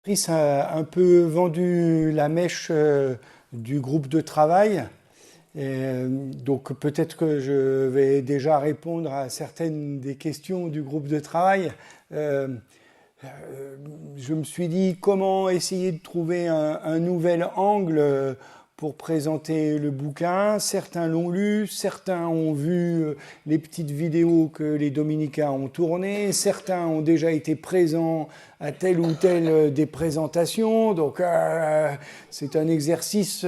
Chris a un peu vendu la mèche du groupe de travail. Donc peut-être que je vais déjà répondre à certaines des questions du groupe de travail. Euh, je me suis dit comment essayer de trouver un nouvel angle pour présenter le bouquin. Certains l'ont lu, certains ont vu les petites vidéos que les dominicains ont tournées, certains ont déjà été présents à telle ou telle des présentations. Donc c'est un exercice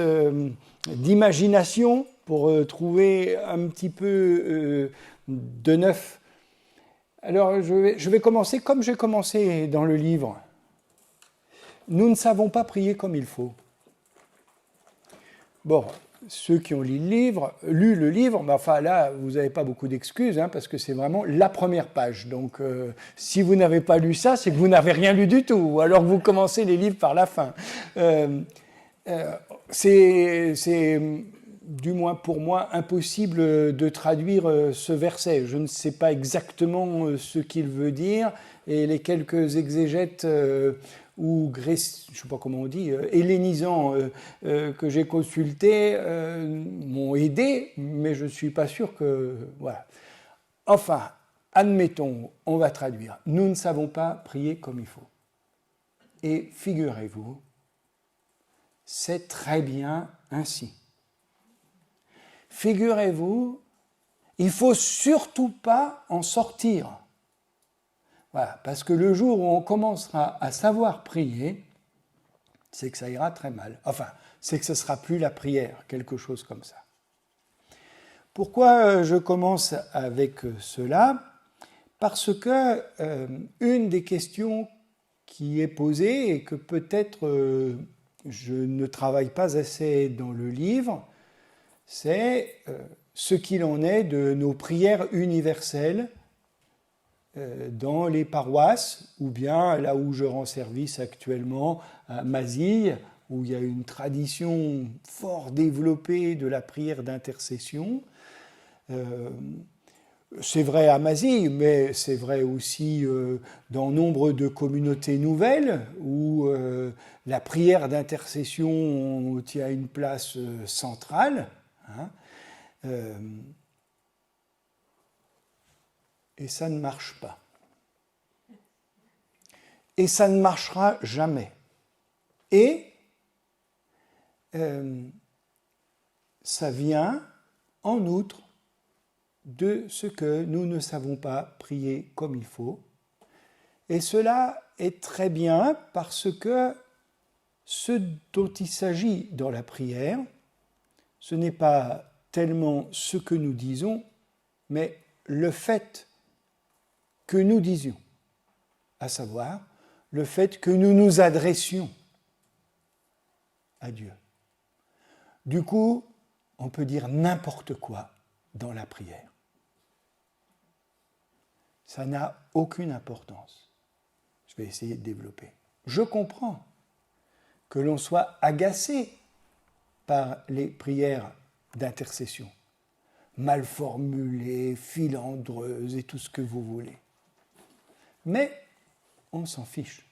d'imagination pour trouver un petit peu de neuf. Alors, je vais commencer comme j'ai commencé dans le livre. Nous ne savons pas prier comme il faut. Bon, ceux qui ont lu le livre, mais enfin là, vous n'avez pas beaucoup d'excuses, hein, parce que c'est vraiment la première page. Donc, si vous n'avez pas lu ça, c'est que vous n'avez rien lu du tout, ou alors vous commencez les livres par la fin. C'est du moins pour moi, impossible de traduire ce verset. Je ne sais pas exactement ce qu'il veut dire, et les quelques exégètes ou je ne sais pas comment on dit, hellénisants que j'ai consultés m'ont aidé, mais je ne suis pas sûr que... Voilà. Enfin, admettons, on va traduire. Nous ne savons pas prier comme il faut. Et figurez-vous, c'est très bien ainsi. Figurez-vous, il ne faut surtout pas en sortir. Voilà, parce que le jour où on commencera à savoir prier, c'est que ça ira très mal. Enfin, c'est que ce ne sera plus la prière, quelque chose comme ça. Pourquoi je commence avec cela ? Parce que une des questions qui est posée et que peut-être je ne travaille pas assez dans le livre, c'est ce qu'il en est de nos prières universelles dans les paroisses, ou bien là où je rends service actuellement, à Mazille, où il y a une tradition fort développée de la prière d'intercession. C'est vrai à Mazille, mais c'est vrai aussi dans nombre de communautés nouvelles où la prière d'intercession tient une place centrale. Hein, et ça ne marche pas. Et ça ne marchera jamais. Et ça vient, en outre, de ce que nous ne savons pas prier comme il faut. Et cela est très bien parce que ce dont il s'agit dans la prière, ce n'est pas tellement ce que nous disons, mais le fait que nous disions, à savoir le fait que nous nous adressions à Dieu. Du coup, on peut dire n'importe quoi dans la prière. Ça n'a aucune importance. Je vais essayer de développer. Je comprends que l'on soit agacé par les prières d'intercession, mal formulées, filandreuses et tout ce que vous voulez. Mais on s'en fiche.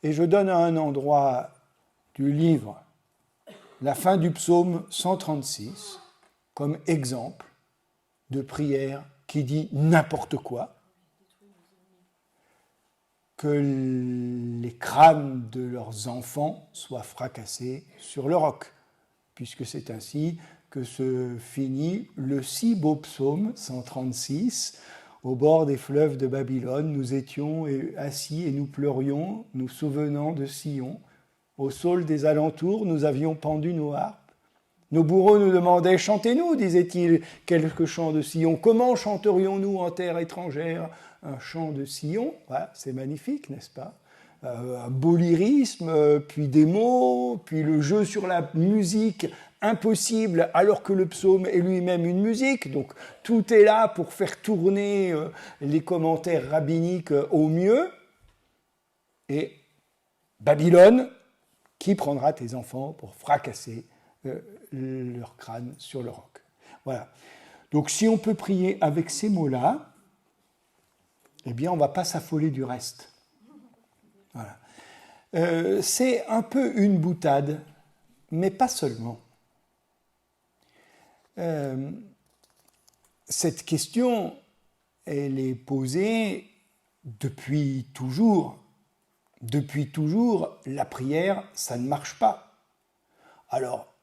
Et je donne à un endroit du livre la fin du psaume 136 comme exemple de prière qui dit n'importe quoi, que les crânes de leurs enfants soient fracassés sur le roc, puisque c'est ainsi que se finit le si beau psaume 136. Au bord des fleuves de Babylone, nous étions assis et nous pleurions, nous souvenant de Sion. Au saule des alentours, nous avions pendu nos harpes. Nos bourreaux nous demandaient « Chantez-nous », disait-il, quelques chants de Sion. Comment chanterions-nous en terre étrangère un chant de Sion ? Voilà, c'est magnifique, n'est-ce pas ? Un beau lyrisme, puis des mots, puis le jeu sur la musique impossible alors que le psaume est lui-même une musique. Donc tout est là pour faire tourner les commentaires rabbiniques au mieux. Et Babylone, qui prendra tes enfants pour fracasser leur crâne sur le roc. Voilà. Donc si on peut prier avec ces mots-là, eh bien on ne va pas s'affoler du reste. Voilà. c'est un peu une boutade, mais pas seulement. Cette question, elle est posée depuis toujours. Depuis toujours, la prière, ça ne marche pas. Alors,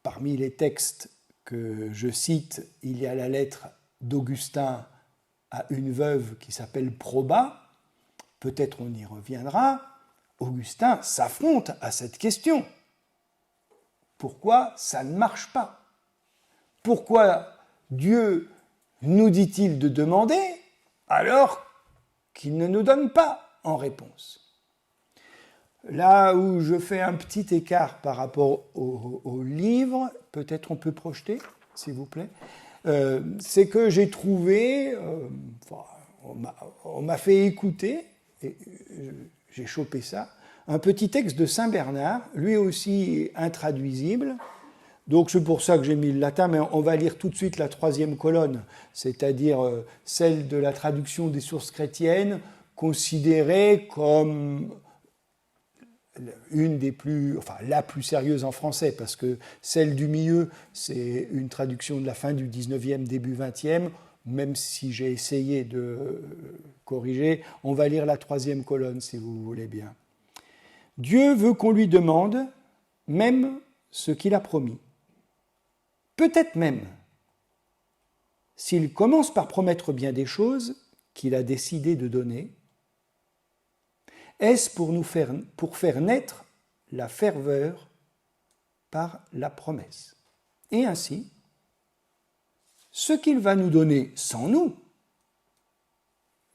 parmi les textes que je cite, il y a la lettre d'Augustin à une veuve qui s'appelle Proba. Peut-être on y reviendra. Augustin s'affronte à cette question. Pourquoi ça ne marche pas? Pourquoi Dieu nous dit-il de demander alors qu'il ne nous donne pas en réponse? Là où je fais un petit écart par rapport au livre, peut-être on peut projeter, s'il vous plaît, c'est que j'ai trouvé, on m'a fait écouter, et j'ai chopé ça, un petit texte de Saint Bernard, lui aussi intraduisible. Donc c'est pour ça que j'ai mis le latin, mais on va lire tout de suite la troisième colonne, c'est-à-dire celle de la traduction des sources chrétiennes, considérée comme une des plus, enfin la plus sérieuse en français, parce que celle du milieu, c'est une traduction de la fin du 19e, début 20e, même si j'ai essayé de corriger, on va lire la troisième colonne, si vous voulez bien. Dieu veut qu'on lui demande même ce qu'il a promis. Peut-être même, s'il commence par promettre bien des choses qu'il a décidé de donner, est-ce pour faire naître la ferveur par la promesse. Et ainsi, ce qu'il va nous donner sans nous,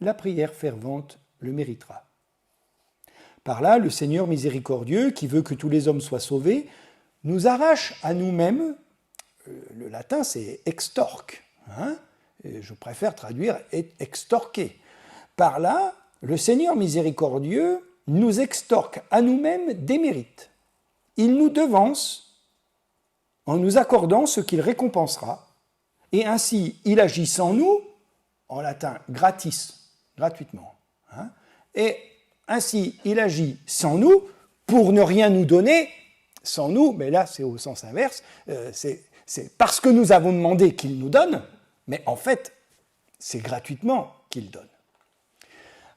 la prière fervente le méritera. Par là, le Seigneur miséricordieux, qui veut que tous les hommes soient sauvés, nous arrache à nous-mêmes, le latin c'est extorque, et je préfère traduire extorquer. Par là, le Seigneur miséricordieux nous extorque à nous-mêmes des mérites. Il nous devance en nous accordant ce qu'il récompensera, et ainsi il agit sans nous, en latin gratis, gratuitement, et ainsi il agit sans nous pour ne rien nous donner, sans nous, mais là c'est au sens inverse, c'est parce que nous avons demandé qu'il nous donne, mais en fait c'est gratuitement qu'il donne.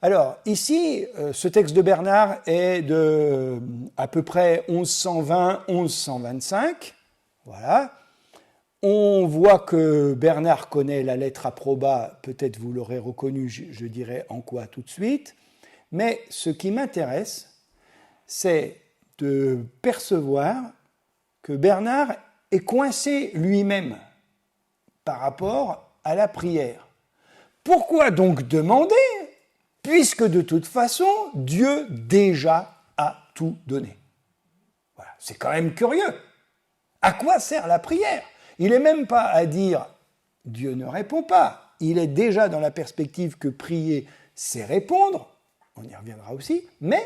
Alors, ici, ce texte de Bernard est de à peu près 1120-1125. Voilà. On voit que Bernard connaît la lettre à Proba, peut-être vous l'aurez reconnu, je dirais en quoi tout de suite. Mais ce qui m'intéresse, c'est de percevoir que Bernard est coincé lui-même par rapport à la prière. Pourquoi donc demander ? Puisque de toute façon, Dieu déjà a tout donné. Voilà. C'est quand même curieux. À quoi sert la prière ? Il n'est même pas à dire « Dieu ne répond pas ». Il est déjà dans la perspective que prier, c'est répondre, on y reviendra aussi, mais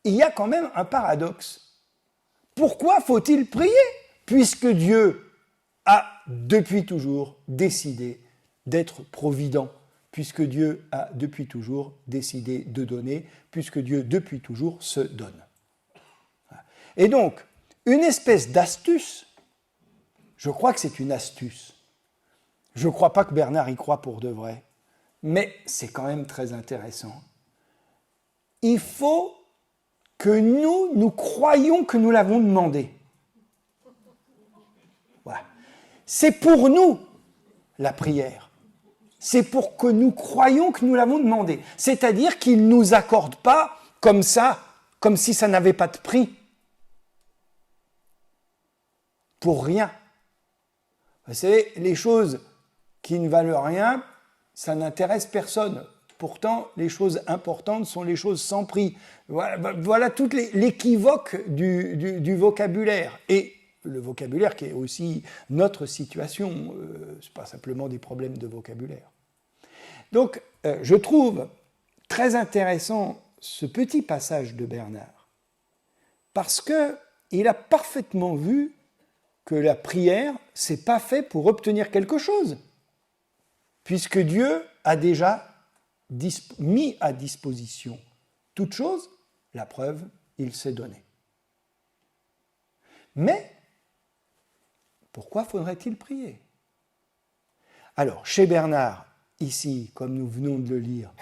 il y a quand même un paradoxe. Pourquoi faut-il prier ? Puisque Dieu a depuis toujours décidé d'être provident, puisque Dieu a depuis toujours décidé de donner, puisque Dieu depuis toujours se donne. Et donc, une espèce d'astuce, je crois que c'est une astuce. Je ne crois pas que Bernard y croit pour de vrai, mais c'est quand même très intéressant. Il faut que nous croyions que nous l'avons demandé. Voilà. C'est pour nous la prière. C'est pour que nous croyions que nous l'avons demandé. C'est-à-dire qu'il ne nous accorde pas comme ça, comme si ça n'avait pas de prix. Pour rien. Vous savez, les choses qui ne valent rien, ça n'intéresse personne. Pourtant, les choses importantes sont les choses sans prix. Voilà tout l'équivoque du vocabulaire. Et le vocabulaire qui est aussi notre situation, ce n'est pas simplement des problèmes de vocabulaire. Donc, je trouve très intéressant ce petit passage de Bernard, parce qu'il a parfaitement vu que la prière, ce n'est pas fait pour obtenir quelque chose, puisque Dieu a déjà mis à disposition toute chose La preuve, il s'est donné. Mais, pourquoi faudrait-il prier? Alors, chez Bernard, ici, comme nous venons de le lire,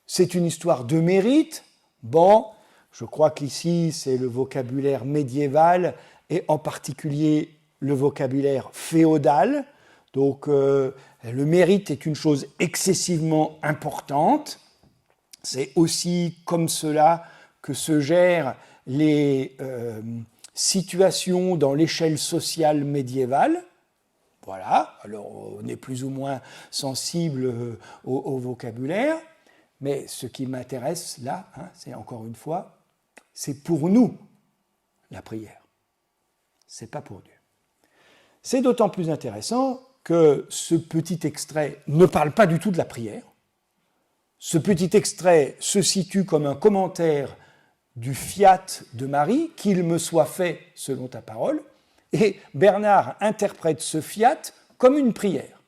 c'est une histoire de mérite. Bon, je crois qu'ici, c'est le vocabulaire médiéval, et en particulier le vocabulaire féodal. Donc, le mérite est une chose excessivement importante. C'est aussi comme cela que se gèrent les situations dans l'échelle sociale médiévale. Voilà, alors on est plus ou moins sensible au vocabulaire, mais ce qui m'intéresse là, c'est encore une fois, c'est pour nous la prière. C'est pas pour Dieu. C'est d'autant plus intéressant que ce petit extrait ne parle pas du tout de la prière. Ce petit extrait se situe comme un commentaire du fiat de Marie, qu'il me soit fait selon ta parole, et Bernard interprète ce fiat comme une prière.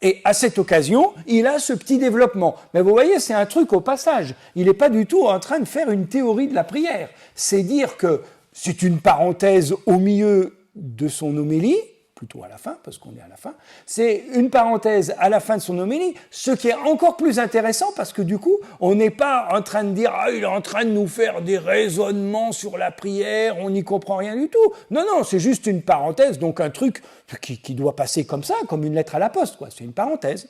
Et à cette occasion, il a ce petit développement. Mais vous voyez, c'est un truc au passage. Il n'est pas du tout en train de faire une théorie de la prière. C'est dire que c'est une parenthèse au milieu de son homélie, plutôt à la fin, parce qu'on est à la fin, c'est une parenthèse à la fin de son homélie, ce qui est encore plus intéressant parce que du coup, on n'est pas en train de dire « Ah, il est en train de nous faire des raisonnements sur la prière, on n'y comprend rien du tout ». Non, non, c'est juste une parenthèse, donc un truc qui doit passer comme ça, comme une lettre à la poste, quoi. C'est une parenthèse.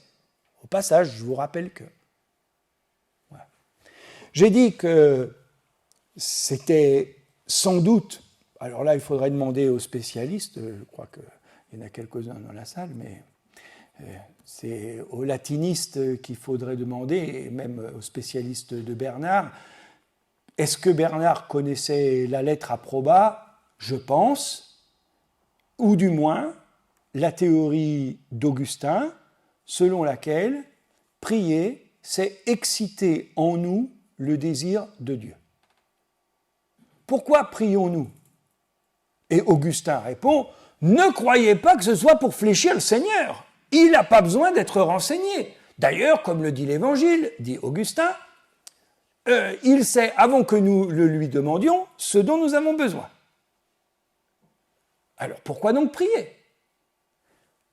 Au passage, je vous rappelle que... Voilà. J'ai dit que c'était sans doute... Alors là, il faudrait demander aux spécialistes, je crois que il y en a quelques-uns dans la salle, mais c'est aux latinistes qu'il faudrait demander, et même aux spécialistes de Bernard. Est-ce que Bernard connaissait la lettre approba? Je pense, ou du moins la théorie d'Augustin, selon laquelle prier, c'est exciter en nous le désir de Dieu. Pourquoi prions-nous? Et Augustin répond, ne croyez pas que ce soit pour fléchir le Seigneur. Il n'a pas besoin d'être renseigné. D'ailleurs, comme le dit l'Évangile, dit Augustin, il sait, avant que nous le lui demandions, ce dont nous avons besoin. Alors, pourquoi donc prier?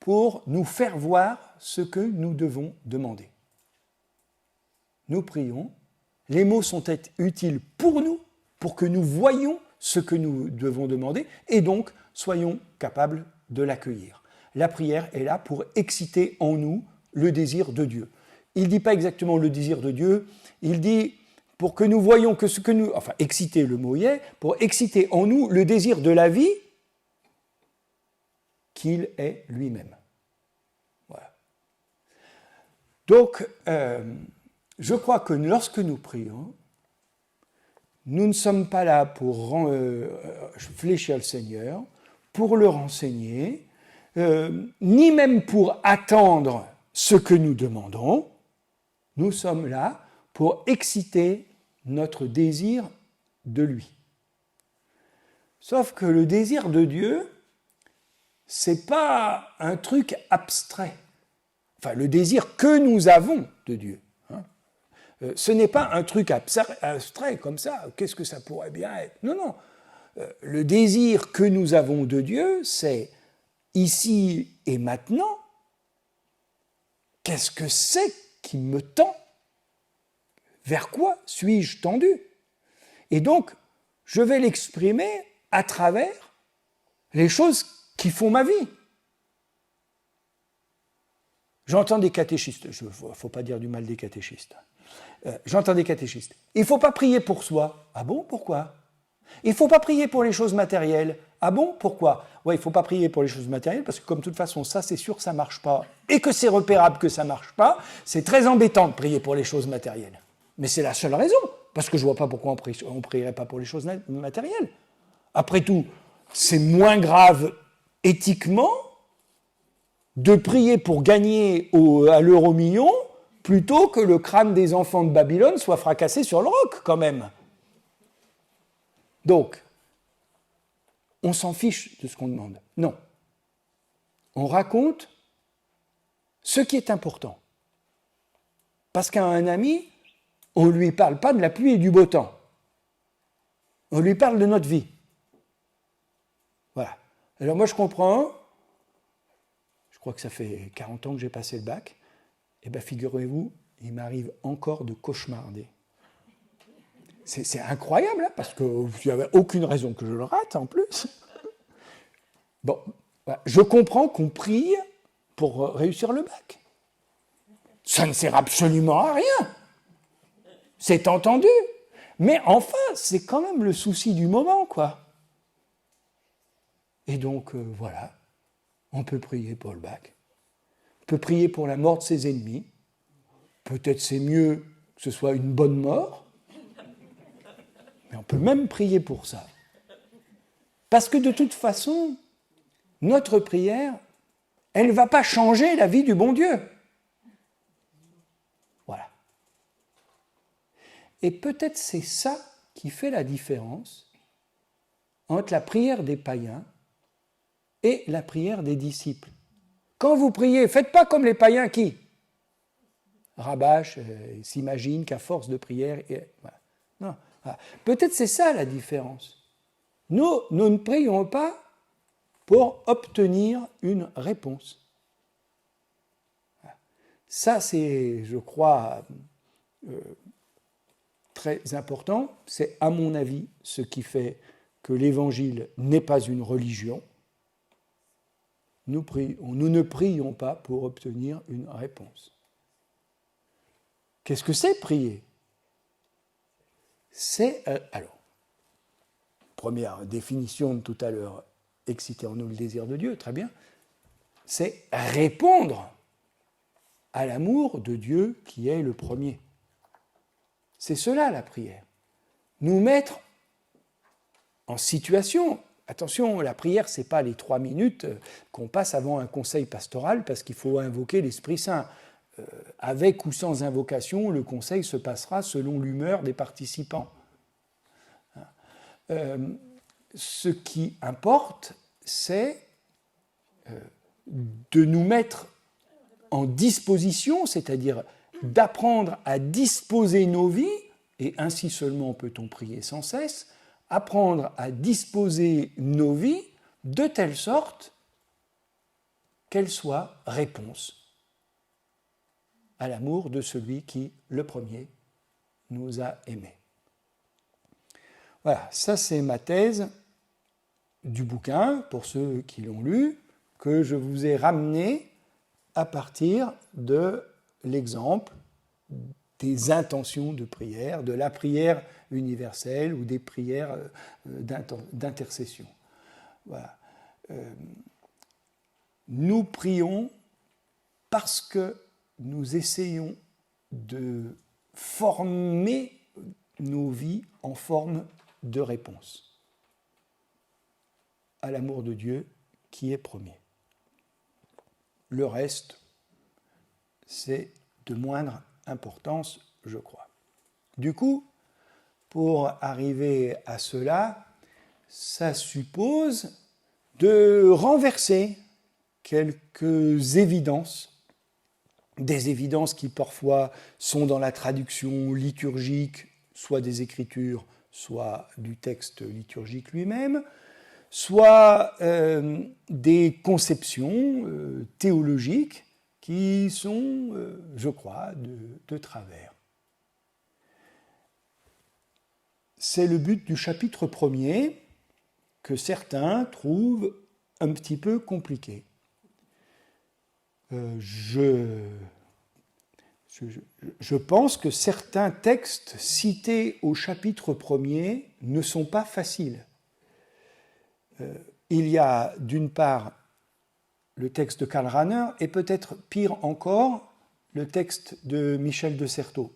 Pour nous faire voir ce que nous devons demander. Nous prions, les mots sont utiles pour nous, pour que nous voyions ce que nous devons demander, et donc soyons capables de l'accueillir. La prière est là pour exciter en nous le désir de Dieu. Il ne dit pas exactement le désir de Dieu, il dit pour que nous voyions que ce que nous... Enfin, exciter, le mot y est, pour exciter en nous le désir de la vie qu'il est lui-même. Voilà. Donc, je crois que lorsque nous prions, nous ne sommes pas là pour fléchir le Seigneur, pour le renseigner, ni même pour attendre ce que nous demandons. Nous sommes là pour exciter notre désir de lui. Sauf que le désir de Dieu, c'est pas un truc abstrait. Enfin, le désir que nous avons de Dieu. Ce n'est pas un truc abstrait comme ça, qu'est-ce que ça pourrait bien être? Non, non. Le désir que nous avons de Dieu, c'est ici et maintenant, qu'est-ce que c'est qui me tend? Vers quoi suis-je tendu? Et donc, je vais l'exprimer à travers les choses qui font ma vie. J'entends des catéchistes, il ne faut pas dire du mal des catéchistes. J'entends des catéchistes. Il ne faut pas prier pour soi. Ah bon, pourquoi? Il ne faut pas prier pour les choses matérielles. Ah bon, pourquoi? Oui, il ne faut pas prier pour les choses matérielles parce que comme de toute façon, ça c'est sûr que ça ne marche pas et que c'est repérable que ça ne marche pas, c'est très embêtant de prier pour les choses matérielles. Mais c'est la seule raison, parce que je ne vois pas pourquoi on ne prierait pas pour les choses matérielles. Après tout, c'est moins grave éthiquement de prier pour gagner à l'euro million plutôt que le crâne des enfants de Babylone soit fracassé sur le roc, quand même. Donc, on s'en fiche de ce qu'on demande. Non. On raconte ce qui est important. Parce qu'à un ami, on ne lui parle pas de la pluie et du beau temps. On lui parle de notre vie. Voilà. Alors moi, je comprends. Je crois que ça fait 40 ans que j'ai passé le bac. Eh bien, figurez-vous, il m'arrive encore de cauchemarder. C'est incroyable, hein, parce qu'il n'y avait aucune raison que je le rate, en plus. Bon, voilà. Je comprends qu'on prie pour réussir le bac. Ça ne sert absolument à rien. C'est entendu. Mais enfin, c'est quand même le souci du moment, quoi. Et donc, voilà, on peut prier pour le bac. On peut prier pour la mort de ses ennemis. Peut-être c'est mieux que ce soit une bonne mort. Mais on peut même prier pour ça. Parce que de toute façon, notre prière, elle ne va pas changer la vie du bon Dieu. Voilà. Et peut-être c'est ça qui fait la différence entre la prière des païens et la prière des disciples. Quand vous priez, faites pas comme les païens qui rabâchent, s'imaginent qu'à force de prière... Voilà. Non. Voilà. Peut-être c'est ça la différence. Nous ne prions pas pour obtenir une réponse. Ça, c'est, je crois, très important. C'est, à mon avis, ce qui fait que l'Évangile n'est pas une religion. Nous ne prions pas pour obtenir une réponse. Qu'est-ce que c'est prier ? C'est, alors, première définition de tout à l'heure, exciter en nous le désir de Dieu, très bien, c'est répondre à l'amour de Dieu qui est le premier. C'est cela la prière. Nous mettre en situation. Attention, la prière, ce n'est pas les 3 minutes qu'on passe avant un conseil pastoral parce qu'il faut invoquer l'Esprit Saint. Avec ou sans invocation, le conseil se passera selon l'humeur des participants. Ce qui importe, c'est de nous mettre en disposition, c'est-à-dire d'apprendre à disposer nos vies, et ainsi seulement peut-on prier sans cesse, apprendre à disposer nos vies de telle sorte qu'elles soient réponse à l'amour de celui qui, le premier, nous a aimés. Voilà, ça c'est ma thèse du bouquin, pour ceux qui l'ont lu, que je vous ai ramené à partir de l'exemple des intentions de prière, de la prière universelle ou des prières d'intercession. Voilà. Nous prions parce que nous essayons de former nos vies en forme de réponse à l'amour de Dieu qui est premier. Le reste, c'est de moindre importance, je crois. Du coup, pour arriver à cela, ça suppose de renverser quelques évidences, des évidences qui parfois sont dans la traduction liturgique, soit des Écritures, soit du texte liturgique lui-même, soit des conceptions théologiques qui sont, je crois, de travers. C'est le but du chapitre 1er que certains trouvent un petit peu compliqué. Je pense que certains textes cités au chapitre 1er ne sont pas faciles. Il y a d'une part le texte de Karl Rahner et peut-être pire encore le texte de Michel de Certeau.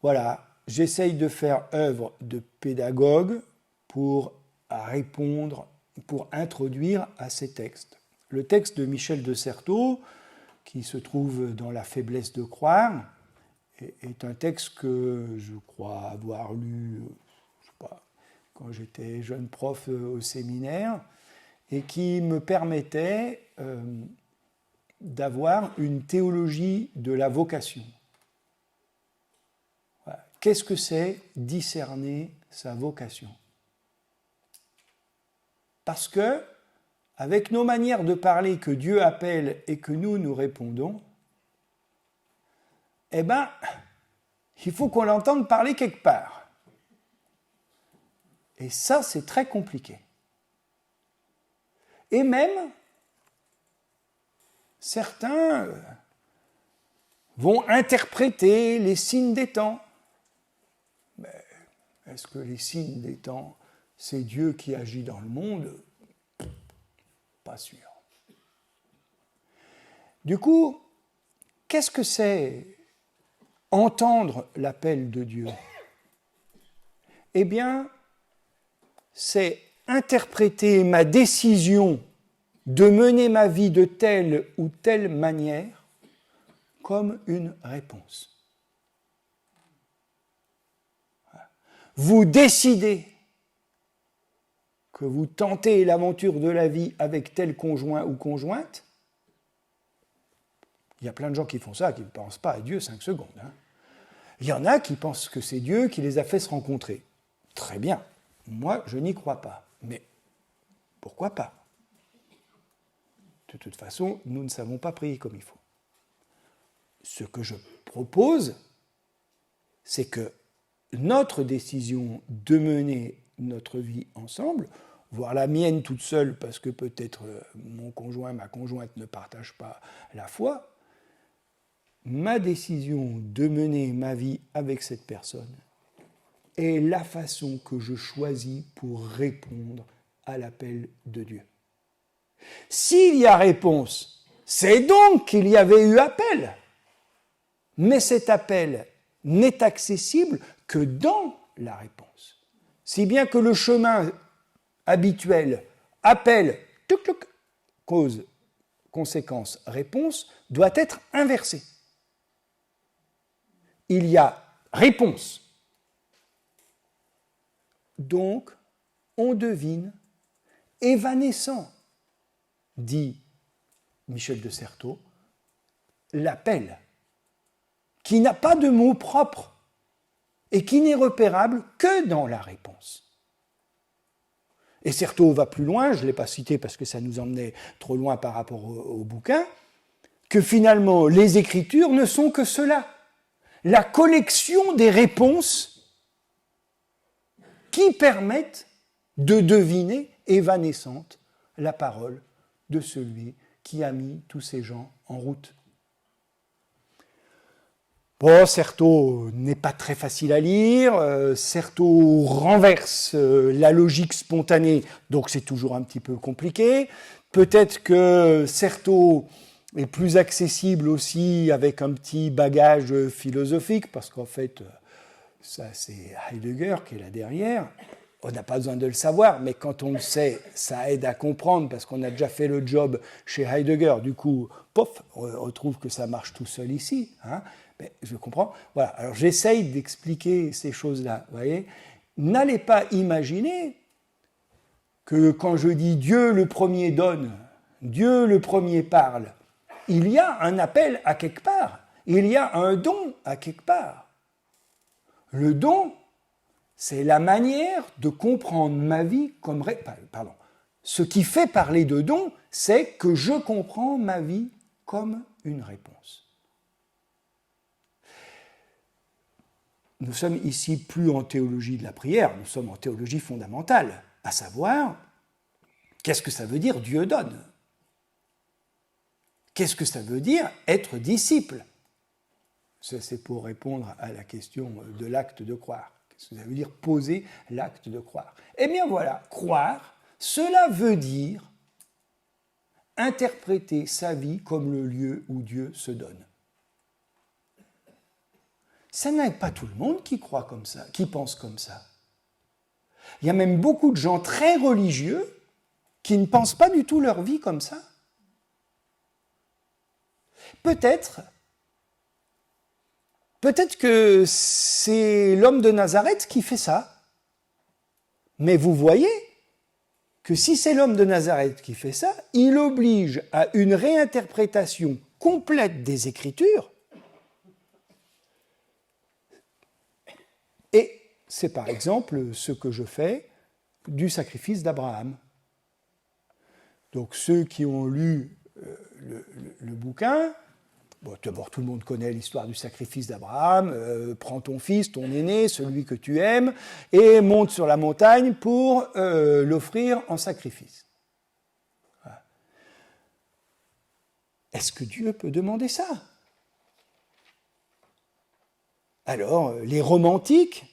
Voilà, j'essaye de faire œuvre de pédagogue pour répondre, pour introduire à ces textes. Le texte de Michel de Certeau, qui se trouve dans La faiblesse de croire, est un texte que je crois avoir lu, je sais pas, quand j'étais jeune prof au séminaire, et qui me permettait d'avoir une théologie de la vocation. Voilà. Qu'est-ce que c'est discerner sa vocation. Parce que, avec nos manières de parler que Dieu appelle et que nous répondons, eh bien, il faut qu'on l'entende parler quelque part. Et ça, c'est très compliqué. Et même, certains vont interpréter les signes des temps. Mais est-ce que les signes des temps, c'est Dieu qui agit dans le monde? Pas sûr. Du coup, qu'est-ce que c'est entendre l'appel de Dieu? Eh bien, c'est interpréter ma décision de mener ma vie de telle ou telle manière comme une réponse. Vous décidez que vous tentez l'aventure de la vie avec tel conjoint ou conjointe. Il y a plein de gens qui font ça, qui ne pensent pas à Dieu 5 secondes. Il y en a qui pensent que c'est Dieu qui les a fait se rencontrer. Très bien. Moi, je n'y crois pas. Mais pourquoi pas? De toute façon, nous ne savons pas prier comme il faut. Ce que je propose, c'est que notre décision de mener notre vie ensemble, voire la mienne toute seule, parce que peut-être mon conjoint, ma conjointe ne partagent pas la foi, ma décision de mener ma vie avec cette personne est la façon que je choisis pour répondre à l'appel de Dieu. S'il y a réponse, c'est donc qu'il y avait eu appel. Mais cet appel n'est accessible que dans la réponse. Si bien que le chemin habituel, appel, cause, conséquence, réponse, doit être inversé. Il y a réponse. Donc, on devine évanescent, dit Michel de Certeau, l'appel, qui n'a pas de mot propre et qui n'est repérable que dans la réponse. Et Certeau va plus loin, je ne l'ai pas cité parce que ça nous emmenait trop loin par rapport au bouquin, que finalement les Écritures ne sont que cela, la collection des réponses qui permettent de deviner évanescente la parole de celui qui a mis tous ces gens en route. Bon, Certeau n'est pas très facile à lire, Certeau renverse la logique spontanée, donc c'est toujours un petit peu compliqué. Peut-être que Certeau est plus accessible aussi avec un petit bagage philosophique, parce qu'en fait, ça c'est Heidegger qui est là derrière. On n'a pas besoin de le savoir, mais quand on le sait, ça aide à comprendre, parce qu'on a déjà fait le job chez Heidegger. Du coup, pof, on retrouve que ça marche tout seul ici. Mais je comprends. Voilà. Alors j'essaye d'expliquer ces choses-là. Vous voyez, n'allez pas imaginer que quand je dis Dieu le premier donne, Dieu le premier parle, il y a un appel à quelque part. Il y a un don à quelque part. Le don, c'est la manière de comprendre ma vie comme... Pardon. Ce qui fait parler de don, c'est que je comprends ma vie comme une réponse. Nous sommes ici plus en théologie de la prière, nous sommes en théologie fondamentale, à savoir, qu'est-ce que ça veut dire Dieu donne? Qu'est-ce que ça veut dire être disciple? Ça, c'est pour répondre à la question de l'acte de croire. Qu'est-ce que ça veut dire poser l'acte de croire? Eh bien voilà, croire, cela veut dire interpréter sa vie comme le lieu où Dieu se donne. Ça n'est pas tout le monde qui croit comme ça, qui pense comme ça. Il y a même beaucoup de gens très religieux qui ne pensent pas du tout leur vie comme ça. Peut-être que c'est l'homme de Nazareth qui fait ça. Mais vous voyez que si c'est l'homme de Nazareth qui fait ça, il oblige à une réinterprétation complète des Écritures. Et c'est par exemple ce que je fais du sacrifice d'Abraham. Donc ceux qui ont lu le bouquin, bon, d'abord tout le monde connaît l'histoire du sacrifice d'Abraham, prends ton fils, ton aîné, celui que tu aimes, et monte sur la montagne pour l'offrir en sacrifice. Voilà. Est-ce que Dieu peut demander ça? Alors, les romantiques,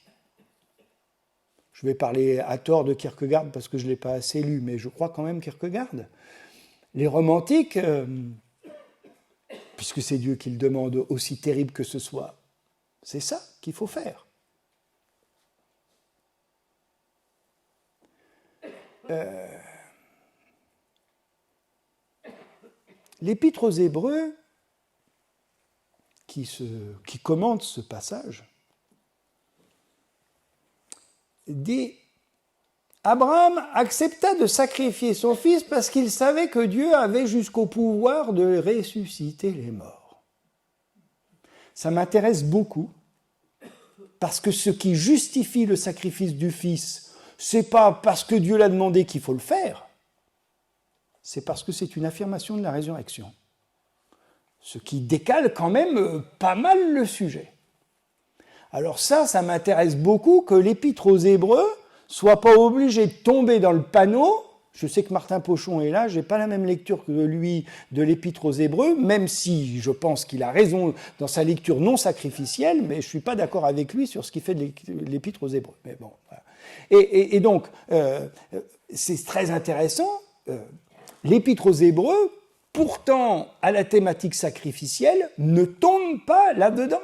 je vais parler à tort de Kierkegaard parce que je ne l'ai pas assez lu, mais je crois quand même Kierkegaard. Les romantiques, puisque c'est Dieu qui le demande, aussi terrible que ce soit, c'est ça qu'il faut faire. L'Épître aux Hébreux, qui commente ce passage, dit « Abraham accepta de sacrifier son fils parce qu'il savait que Dieu avait jusqu'au pouvoir de ressusciter les morts. » Ça m'intéresse beaucoup, parce que ce qui justifie le sacrifice du fils, ce n'est pas parce que Dieu l'a demandé qu'il faut le faire, c'est parce que c'est une affirmation de la résurrection. Ce qui décale quand même pas mal le sujet. Alors ça m'intéresse beaucoup que l'Épître aux Hébreux soit pas obligé de tomber dans le panneau. Je sais que Martin Pochon est là, je n'ai pas la même lecture que lui de l'Épître aux Hébreux, même si je pense qu'il a raison dans sa lecture non sacrificielle, mais je ne suis pas d'accord avec lui sur ce qu'il fait de l'Épître aux Hébreux. Mais bon, voilà. Et donc, c'est très intéressant, l'Épître aux Hébreux, pourtant, à la thématique sacrificielle, ne tombe pas là-dedans.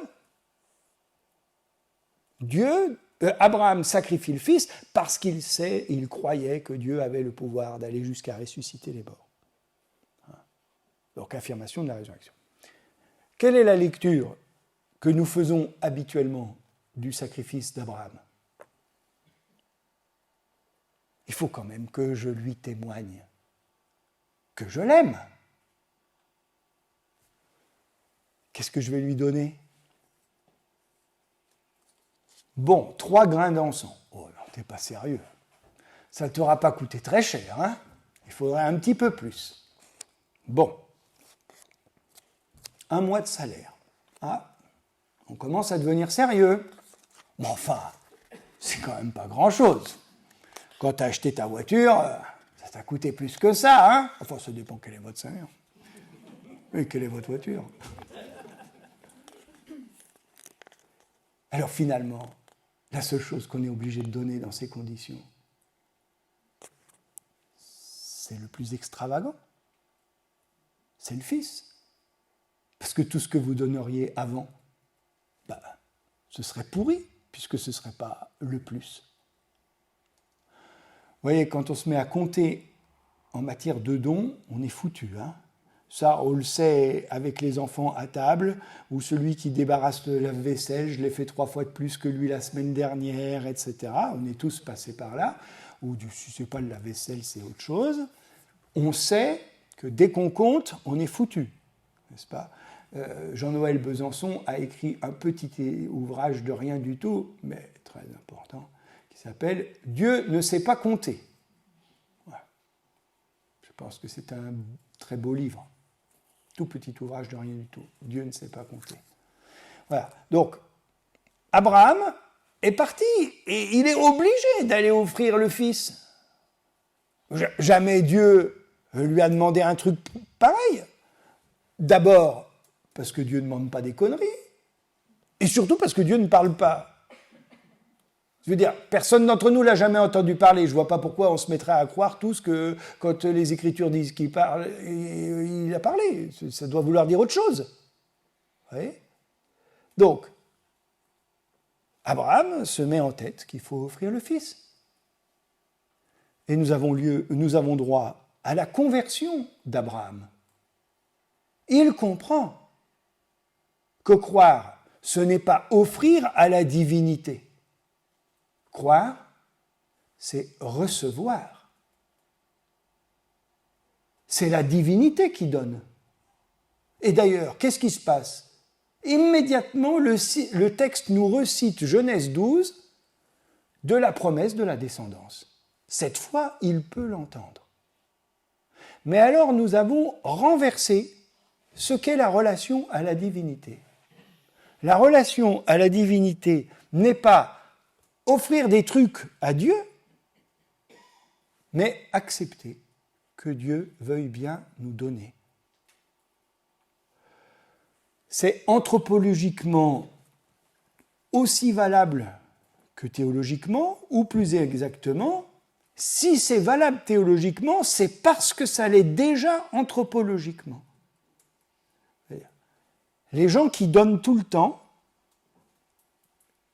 Abraham sacrifie le fils parce il croyait que Dieu avait le pouvoir d'aller jusqu'à ressusciter les morts. Donc, affirmation de la résurrection. Quelle est la lecture que nous faisons habituellement du sacrifice d'Abraham? Il faut quand même que je lui témoigne que je l'aime. Qu'est-ce que je vais lui donner? Bon, 3 grains d'encens. Oh non, t'es pas sérieux. Ça ne t'aura pas coûté très cher, hein? Il faudrait un petit peu plus. Bon. 1 mois de salaire. Ah, on commence à devenir sérieux. Mais enfin, c'est quand même pas grand-chose. Quand tu as acheté ta voiture, ça t'a coûté plus que ça, hein? Enfin, ça dépend quel est votre salaire. Et quelle est votre voiture? Alors finalement, la seule chose qu'on est obligé de donner dans ces conditions, c'est le plus extravagant. C'est le Fils. Parce que tout ce que vous donneriez avant, ce serait pourri, puisque ce ne serait pas le plus. Vous voyez, quand on se met à compter en matière de dons, on est foutu, hein? Ça, on le sait avec les enfants à table, ou celui qui débarrasse le lave-vaisselle, je l'ai fait 3 fois de plus que lui la semaine dernière, etc. On est tous passés par là. Ou si ce n'est pas le lave-vaisselle, c'est autre chose. On sait que dès qu'on compte, on est foutu, n'est-ce pas? Jean-Noël Besançon a écrit un petit ouvrage de rien du tout, mais très important, qui s'appelle « Dieu ne sait pas compter ». Voilà. Je pense que c'est un très beau livre. Tout petit ouvrage de rien du tout. Dieu ne sait pas compter. Voilà. Donc, Abraham est parti et il est obligé d'aller offrir le fils. Jamais Dieu lui a demandé un truc pareil. D'abord, parce que Dieu ne demande pas des conneries. Et surtout parce que Dieu ne parle pas. Je veux dire, personne d'entre nous l'a jamais entendu parler. Je ne vois pas pourquoi on se mettrait à croire tous que quand les Écritures disent qu'il parle, il a parlé. Ça doit vouloir dire autre chose. Vous voyez ? Donc, Abraham se met en tête qu'il faut offrir le fils. Et nous avons droit à la conversion d'Abraham. Il comprend que croire, ce n'est pas offrir à la divinité. Croire, c'est recevoir. C'est la divinité qui donne. Et d'ailleurs, qu'est-ce qui se passe? Immédiatement, le texte nous recite Genèse 12, de la promesse de la descendance. Cette fois, il peut l'entendre. Mais alors nous avons renversé ce qu'est la relation à la divinité. La relation à la divinité n'est pas offrir des trucs à Dieu, mais accepter que Dieu veuille bien nous donner. C'est anthropologiquement aussi valable que théologiquement, ou plus exactement, si c'est valable théologiquement, c'est parce que ça l'est déjà anthropologiquement. Les gens qui donnent tout le temps,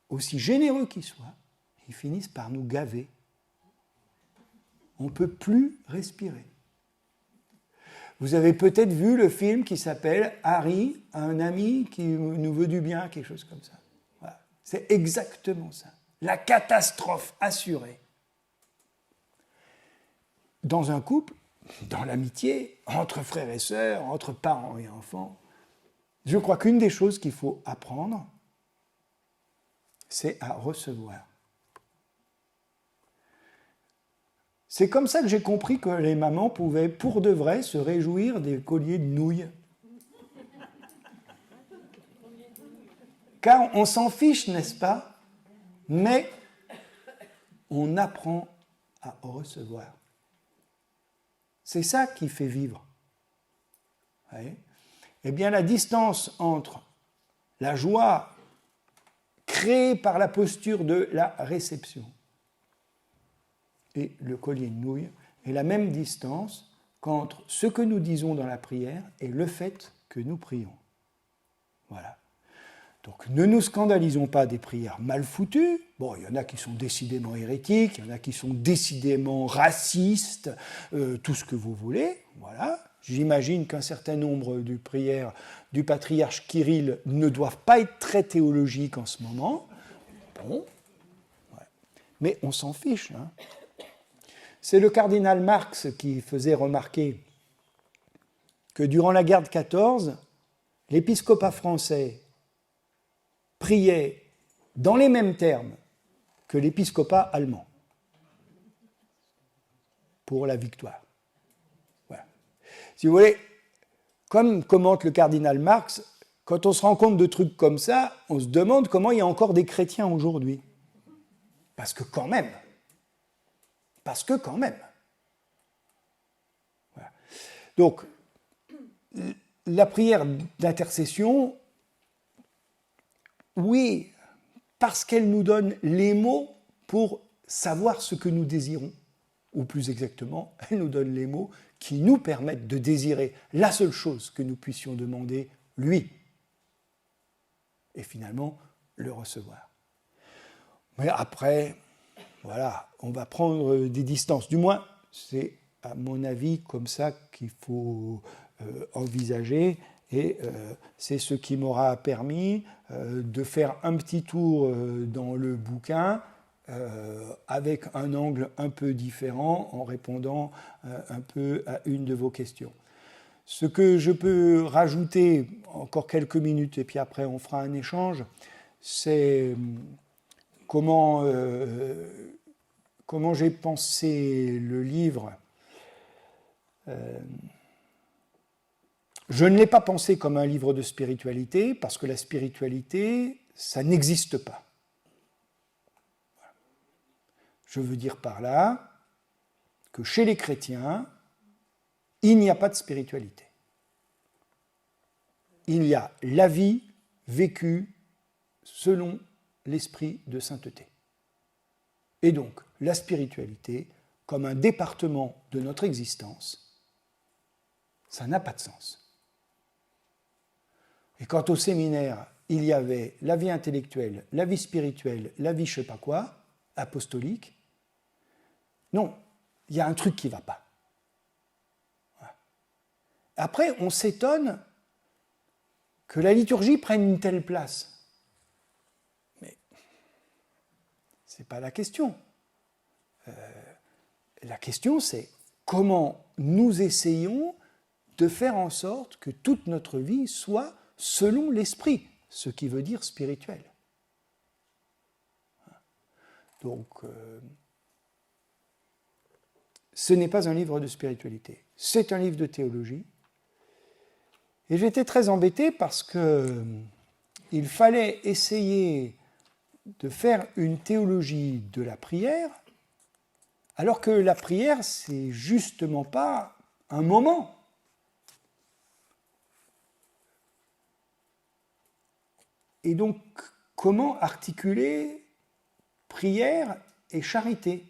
aussi généreux qu'ils soient, ils finissent par nous gaver. On ne peut plus respirer. Vous avez peut-être vu le film qui s'appelle Harry, un ami qui nous veut du bien, quelque chose comme ça. Voilà. C'est exactement ça. La catastrophe assurée. Dans un couple, dans l'amitié, entre frères et sœurs, entre parents et enfants, je crois qu'une des choses qu'il faut apprendre, c'est à recevoir. C'est comme ça que j'ai compris que les mamans pouvaient, pour de vrai, se réjouir des colliers de nouilles. Car on s'en fiche, n'est-ce pas? Mais on apprend à recevoir. C'est ça qui fait vivre. Oui. Eh bien, la distance entre la joie créée par la posture de la réception et le collier de nouilles est la même distance qu'entre ce que nous disons dans la prière et le fait que nous prions. Voilà. Donc ne nous scandalisons pas des prières mal foutues. Bon, il y en a qui sont décidément hérétiques, il y en a qui sont décidément racistes, tout ce que vous voulez. Voilà. J'imagine qu'un certain nombre de prières du patriarche Kirill ne doivent pas être très théologiques en ce moment. Bon. Ouais. Mais on s'en fiche. Hein. C'est le cardinal Marx qui faisait remarquer que durant la guerre de 14, l'épiscopat français priait dans les mêmes termes que l'épiscopat allemand pour la victoire. Voilà. Si vous voulez, comme commente le cardinal Marx, quand on se rend compte de trucs comme ça, on se demande comment il y a encore des chrétiens aujourd'hui. Parce que quand même. Voilà. Donc, la prière d'intercession, oui, parce qu'elle nous donne les mots pour savoir ce que nous désirons. Ou plus exactement, elle nous donne les mots qui nous permettent de désirer la seule chose que nous puissions demander, lui. Et finalement, le recevoir. Mais après, voilà, on va prendre des distances. Du moins, c'est à mon avis comme ça qu'il faut envisager. Et c'est ce qui m'aura permis de faire un petit tour dans le bouquin avec un angle un peu différent en répondant un peu à une de vos questions. Ce que je peux rajouter, encore quelques minutes et puis après on fera un échange, c'est comment j'ai pensé le livre. Je ne l'ai pas pensé comme un livre de spiritualité, parce que la spiritualité, ça n'existe pas. Je veux dire par là que chez les chrétiens, il n'y a pas de spiritualité. Il y a la vie vécue selon l'esprit de sainteté. Et donc, la spiritualité, comme un département de notre existence, ça n'a pas de sens. Et quand au séminaire, il y avait la vie intellectuelle, la vie spirituelle, la vie je ne sais pas quoi, apostolique, non, il y a un truc qui ne va pas. Après, on s'étonne que la liturgie prenne une telle place. Mais ce n'est pas la question. La question, c'est comment nous essayons de faire en sorte que toute notre vie soit selon l'esprit, ce qui veut dire spirituel. Donc, ce n'est pas un livre de spiritualité, c'est un livre de théologie. Et j'étais très embêté parce qu'il fallait essayer de faire une théologie de la prière, alors que la prière, c'est justement pas un moment. Et donc, comment articuler prière et charité?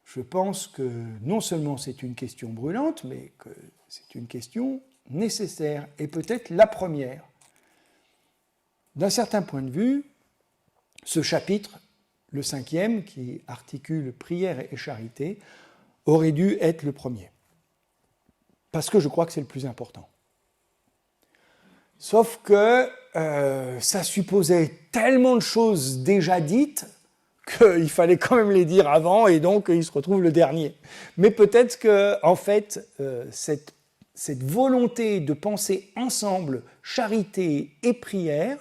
Je pense que non seulement c'est une question brûlante, mais que c'est une question nécessaire, et peut-être la première. D'un certain point de vue, ce chapitre, le 5e, qui articule prière et charité, aurait dû être le premier. Parce que je crois que c'est le plus important. Sauf que ça supposait tellement de choses déjà dites qu'il fallait quand même les dire avant, et donc il se retrouve le dernier. Mais peut-être que, en fait, cette volonté de penser ensemble charité et prière,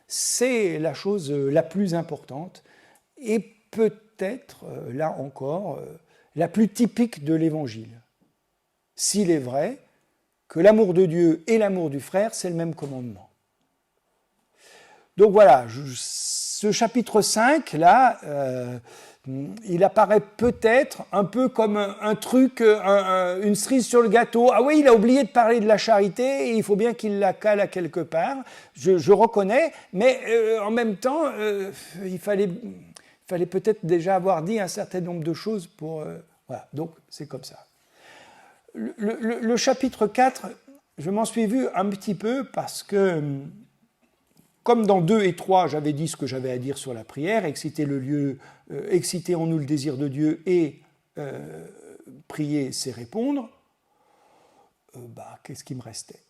c'est la chose la plus importante, et peut-être, là encore, la plus typique de l'Évangile. S'il est vrai que l'amour de Dieu et l'amour du frère, c'est le même commandement. Donc voilà, ce chapitre 5, là, il apparaît peut-être un peu comme un truc, une cerise sur le gâteau. Ah oui, il a oublié de parler de la charité, et il faut bien qu'il la cale à quelque part. Je reconnais, mais en même temps, il fallait peut-être déjà avoir dit un certain nombre de choses pour... voilà, donc c'est comme ça. Le chapitre 4, je m'en suis vu un petit peu parce que, comme dans 2 et 3, j'avais dit ce que j'avais à dire sur la prière, exciter le lieu, exciter en nous le désir de Dieu, et prier, c'est répondre, qu'est-ce qui me restait?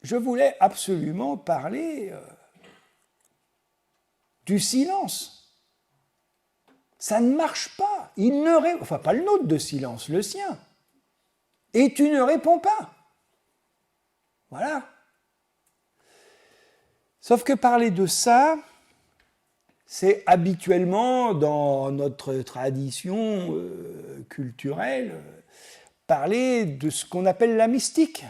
Je voulais absolument parler du silence. Ça ne marche pas. Enfin, pas le nôtre de silence, le sien. Et tu ne réponds pas. Voilà. Sauf que parler de ça, c'est habituellement, dans notre tradition culturelle, parler de ce qu'on appelle la mystique.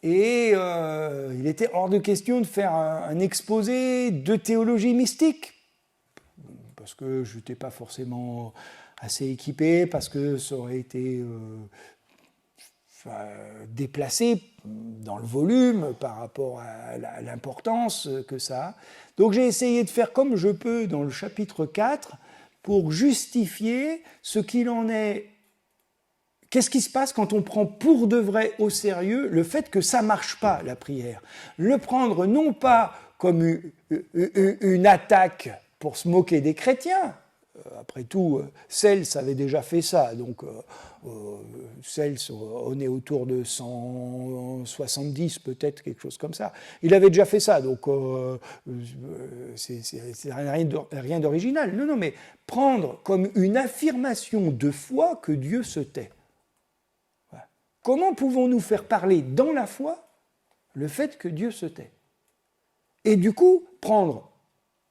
Et il était hors de question de faire un exposé de théologie mystique, parce que je n'étais pas forcément assez équipé, parce que ça aurait été déplacé dans le volume par rapport à l'importance que ça a. Donc j'ai essayé de faire comme je peux dans le chapitre 4 pour justifier ce qu'il en est. Qu'est-ce qui se passe quand on prend pour de vrai au sérieux le fait que ça ne marche pas, la prière? Le prendre non pas comme une attaque pour se moquer des chrétiens. Après tout, Cels avait déjà fait ça, donc Cels, on est autour de 170 peut-être, quelque chose comme ça. Il avait déjà fait ça, donc c'est rien d'original. Non, mais prendre comme une affirmation de foi que Dieu se tait. Voilà. Comment pouvons-nous faire parler dans la foi le fait que Dieu se tait? Et du coup, prendre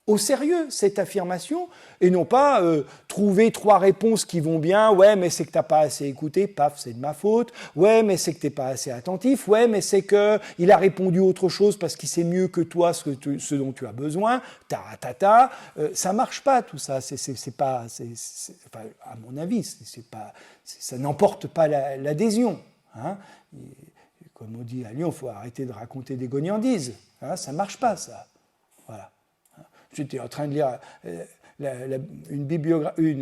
au sérieux cette affirmation, et non pas trouver 3 réponses qui vont bien. Ouais, mais c'est que tu n'as pas assez écouté, paf, c'est de ma faute. Ouais, mais c'est que tu n'es pas assez attentif. Ouais, mais c'est qu'il a répondu autre chose parce qu'il sait mieux que toi ce dont tu as besoin. Ça ne marche pas tout ça. C'est pas, enfin, à mon avis, ça n'emporte pas l'adhésion. Hein. Comme on dit à Lyon, il faut arrêter de raconter des gognandises. Hein, ça ne marche pas, ça. Voilà. J'étais en train de lire une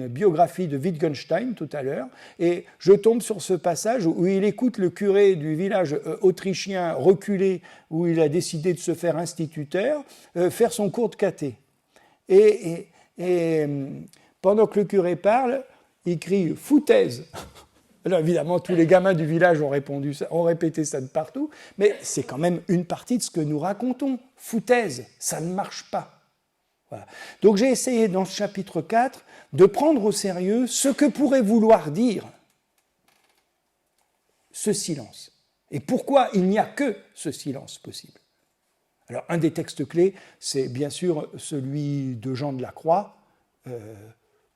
biographie de Wittgenstein tout à l'heure, et je tombe sur ce passage où il écoute le curé du village autrichien reculé, où il a décidé de se faire instituteur, faire son cours de caté. Et pendant que le curé parle, il crie « foutaise ». Alors évidemment, tous les gamins du village ont répété ça de partout, mais c'est quand même une partie de ce que nous racontons. Foutaise, ça ne marche pas. Voilà. Donc j'ai essayé dans ce chapitre 4 de prendre au sérieux ce que pourrait vouloir dire ce silence. Et pourquoi il n'y a que ce silence possible. Alors, un des textes clés, c'est bien sûr celui de Jean de la Croix,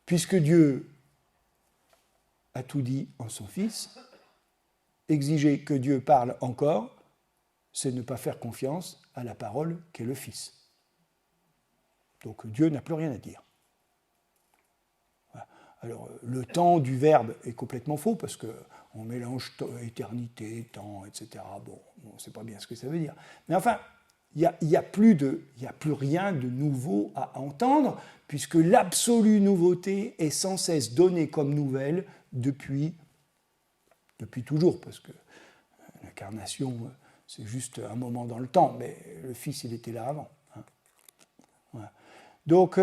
puisque Dieu a tout dit en son Fils, exiger que Dieu parle encore, c'est ne pas faire confiance à la parole qu'est le Fils. Donc Dieu n'a plus rien à dire. Voilà. Alors, le temps du Verbe est complètement faux, parce qu'on mélange éternité, temps, etc. Bon, on ne sait pas bien ce que ça veut dire. Mais enfin, il n'y a plus rien de nouveau à entendre, puisque l'absolue nouveauté est sans cesse donnée comme nouvelle depuis toujours, parce que l'incarnation, c'est juste un moment dans le temps, mais le Fils, il était là avant. Hein. Voilà. Donc,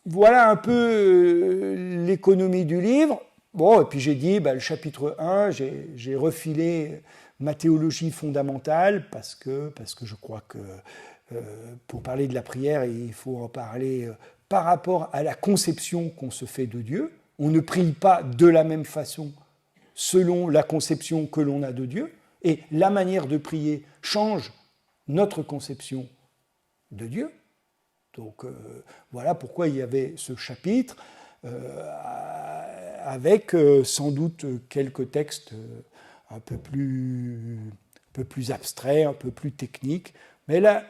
voilà un peu l'économie du livre. Bon, et puis j'ai dit, le chapitre 1, j'ai refilé ma théologie fondamentale, parce que je crois que pour parler de la prière, il faut en parler par rapport à la conception qu'on se fait de Dieu. On ne prie pas de la même façon selon la conception que l'on a de Dieu, et la manière de prier change notre conception de Dieu. Donc voilà pourquoi il y avait ce chapitre, avec sans doute quelques textes un peu plus abstraits, un peu plus techniques. Mais là,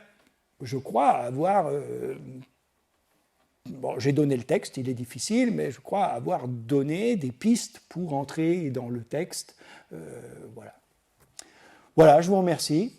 je crois avoir... j'ai donné le texte, il est difficile, mais je crois avoir donné des pistes pour entrer dans le texte. Voilà. Voilà, je vous remercie.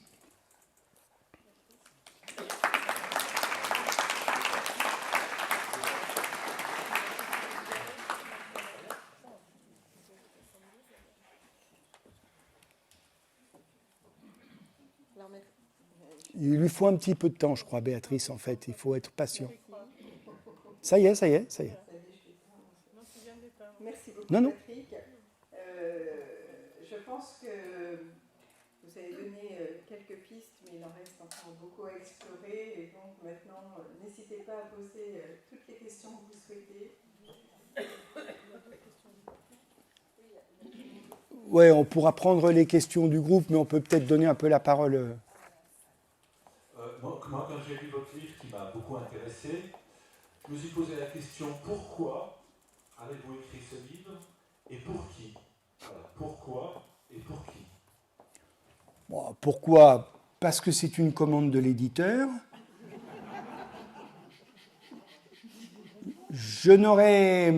Il lui faut un petit peu de temps, je crois, Béatrice, en fait. Il faut être patient. Ça y est. Merci beaucoup, Non. Patrick. Je pense que vous avez donné quelques pistes, mais il en reste encore beaucoup à explorer. Et donc maintenant, n'hésitez pas à poser toutes les questions que vous souhaitez. Oui, on pourra prendre les questions du groupe, mais on peut peut-être donner un peu la parole. Moi, quand j'ai lu votre livre qui m'a beaucoup intéressé, je me suis posé la question pourquoi avez-vous écrit ce livre et pour qui? Voilà, pourquoi et pour qui? Bon, pourquoi? Parce que c'est une commande de l'éditeur. Je n'aurais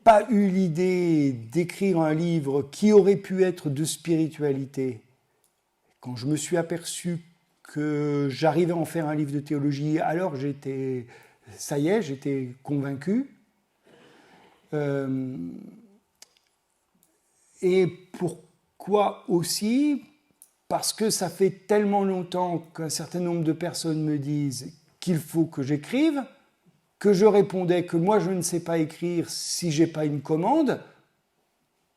pas eu l'idée d'écrire un livre qui aurait pu être de spiritualité. Quand je me suis aperçu que j'arrivais à en faire un livre de théologie, alors j'étais convaincu. Et pourquoi aussi? Parce que ça fait tellement longtemps qu'un certain nombre de personnes me disent qu'il faut que j'écrive, que je répondais que moi je ne sais pas écrire si je n'ai pas une commande.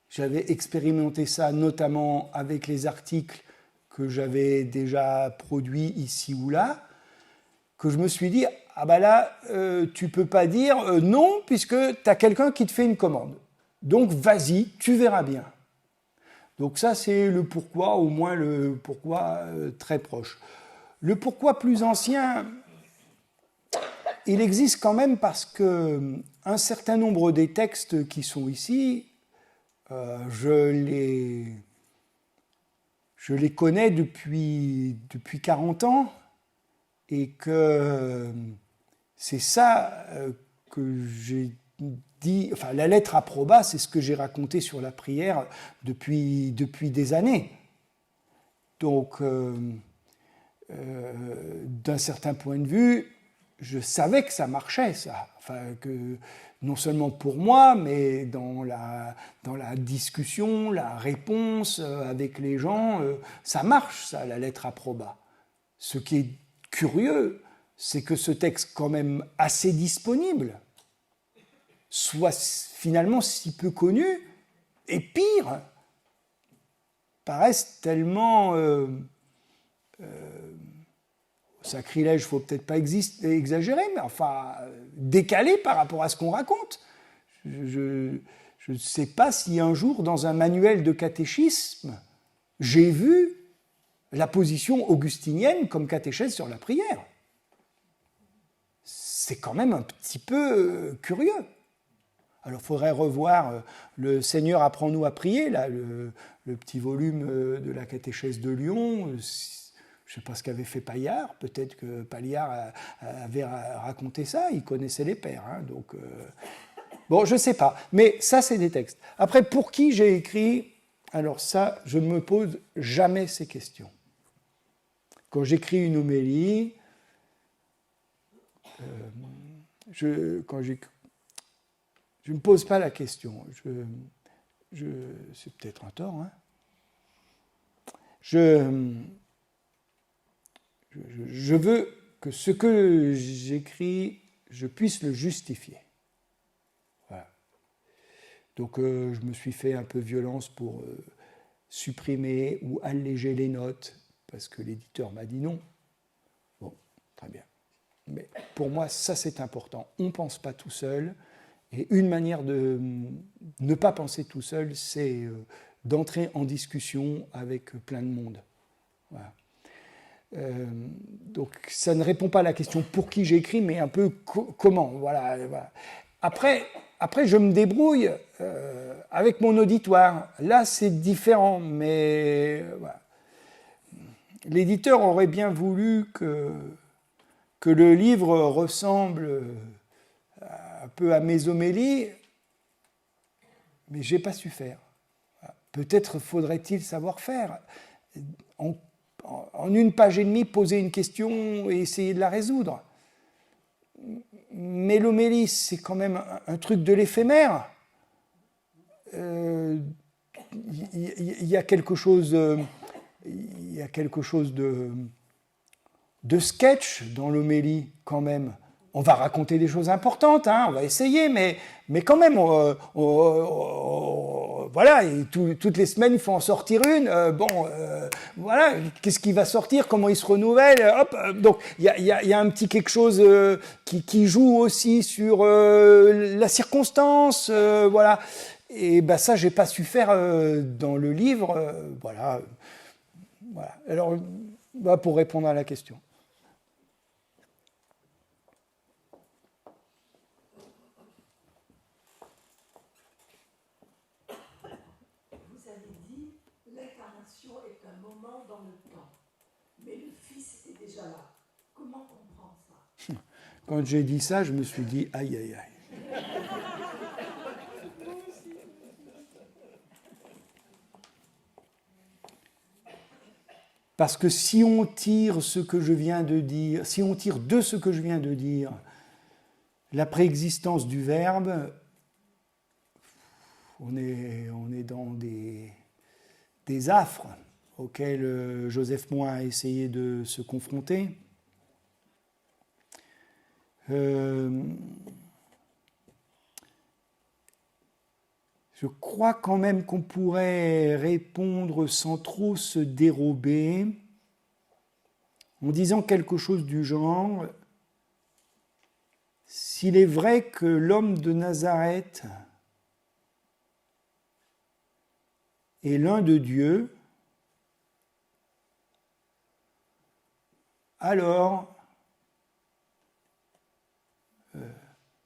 J'avais expérimenté ça notamment avec les articles que j'avais déjà produits ici ou là, que je me suis dit, là, tu ne peux pas dire non, puisque tu as quelqu'un qui te fait une commande. Donc vas-y, tu verras bien. Donc ça, c'est le pourquoi, au moins le pourquoi très proche. Le pourquoi plus ancien, il existe quand même parce qu'un certain nombre des textes qui sont ici, je les connais depuis 40 ans, et que c'est ça que j'ai dit, enfin la lettre approba, c'est ce que j'ai raconté sur la prière depuis des années. Donc, d'un certain point de vue, je savais que ça marchait, ça. Enfin, que non seulement pour moi, mais dans la discussion, la réponse avec les gens, ça marche, ça, la lettre approba. Ce qui est curieux, c'est que ce texte, quand même assez disponible, soit finalement si peu connu, et pire, paraissent tellement sacrilège, il ne faut peut-être pas exagérer, mais enfin décalé par rapport à ce qu'on raconte. Je ne sais pas si un jour, dans un manuel de catéchisme, j'ai vu la position augustinienne comme catéchèse sur la prière. C'est quand même un petit peu curieux. Alors, il faudrait revoir Le Seigneur apprend-nous à prier, là, le petit volume de la catéchèse de Lyon. Je ne sais pas ce qu'avait fait Paillard. Peut-être que Paillard avait raconté ça. Il connaissait les pères. Hein, donc, bon, je ne sais pas. Mais ça, c'est des textes. Après, pour qui j'ai écrit? Alors ça, je ne me pose jamais ces questions. Quand j'écris une homélie, je ne me pose pas la question. C'est peut-être un tort. Hein. Je veux que ce que j'écris, je puisse le justifier. Voilà. Donc je me suis fait un peu violence pour supprimer ou alléger les notes, parce que l'éditeur m'a dit non. Bon, très bien. Mais pour moi, ça c'est important. On ne pense pas tout seul. Et une manière de ne pas penser tout seul, c'est d'entrer en discussion avec plein de monde. Voilà. Donc ça ne répond pas à la question pour qui j'écris, mais un peu comment. Voilà, voilà. Après, je me débrouille avec mon auditoire. Là, c'est différent, mais voilà. L'éditeur aurait bien voulu que le livre ressemble un peu à mes homélies, mais je n'ai pas su faire. Peut-être faudrait-il savoir faire. En une page et demie, poser une question et essayer de la résoudre. Mais l'homélie, c'est quand même un truc de l'éphémère. Il y a quelque chose de sketch dans l'homélie, quand même. On va raconter des choses importantes, hein, on va essayer, mais quand même, voilà, et toutes les semaines, il faut en sortir une. Voilà, qu'est-ce qui va sortir, comment il se renouvelle, hop. Donc, il y a un petit quelque chose qui joue aussi sur la circonstance, voilà. Et ben ça, j'ai pas su faire dans le livre, voilà. Alors, pour répondre à la question. Quand j'ai dit ça, je me suis dit aïe, aïe, aïe. Parce que si on tire ce que je viens de dire, si on tire de ce que je viens de dire la préexistence du verbe, on est dans des affres auxquels Joseph Moin a essayé de se confronter. Je crois quand même qu'on pourrait répondre sans trop se dérober en disant quelque chose du genre: s'il est vrai que l'homme de Nazareth est l'un de Dieu, alors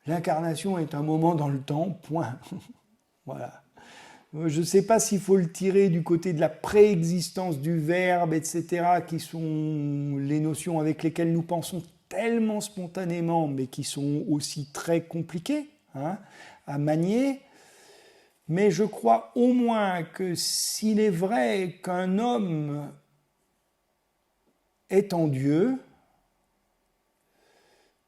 l'incarnation est un moment dans le temps, point. Voilà. Je ne sais pas s'il faut le tirer du côté de la préexistence du verbe, etc., qui sont les notions avec lesquelles nous pensons tellement spontanément, mais qui sont aussi très compliquées à manier. Mais je crois au moins que s'il est vrai qu'un homme est en Dieu,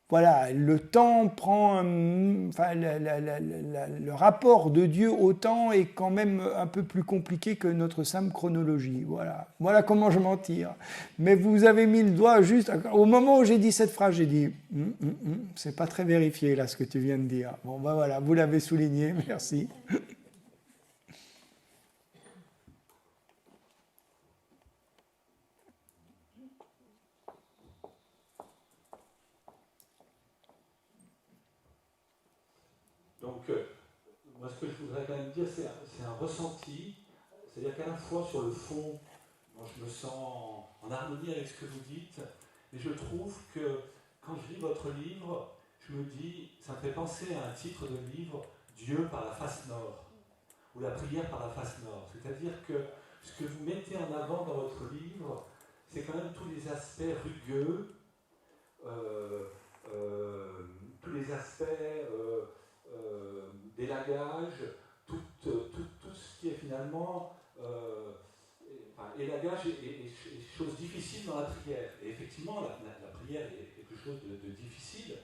voilà, le temps prend, le rapport de Dieu au temps est quand même un peu plus compliqué que notre simple chronologie. Voilà comment je m'en tire. Mais vous avez mis le doigt juste au moment où j'ai dit cette phrase, j'ai dit c'est pas très vérifié là ce que tu viens de dire. Bon ben voilà, vous l'avez souligné, merci. Donc, moi, ce que je voudrais quand même dire, c'est un ressenti, c'est-à-dire qu'à la fois sur le fond moi, je me sens en harmonie avec ce que vous dites, et je trouve que quand je lis votre livre, je me dis, ça me fait penser à un titre de livre, Dieu par la face nord, ou la prière par la face nord. C'est-à-dire que ce que vous mettez en avant dans votre livre, c'est quand même tous les aspects rugueux, tous les aspects d'élagage, tout ce qui est finalement élagage et chose difficile dans la prière. Et effectivement, la prière est quelque chose de difficile,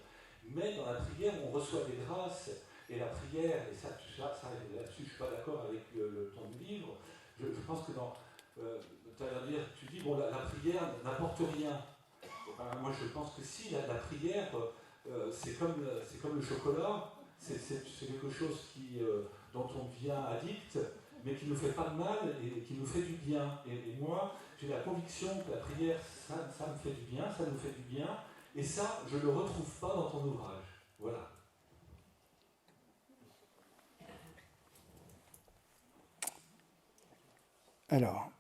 mais dans la prière, on reçoit des grâces. Et la prière, et ça là-dessus, je ne suis pas d'accord avec le ton du livre. Je pense que tu dis, bon, la prière n'apporte rien. Ben, moi, je pense que si, la prière, c'est comme le chocolat, c'est quelque chose dont on devient addict, mais qui ne nous fait pas de mal et qui nous fait du bien. Et moi, j'ai la conviction que la prière, ça me fait du bien, ça nous fait du bien, et ça, je ne le retrouve pas dans ton ouvrage. Voilà. Alors,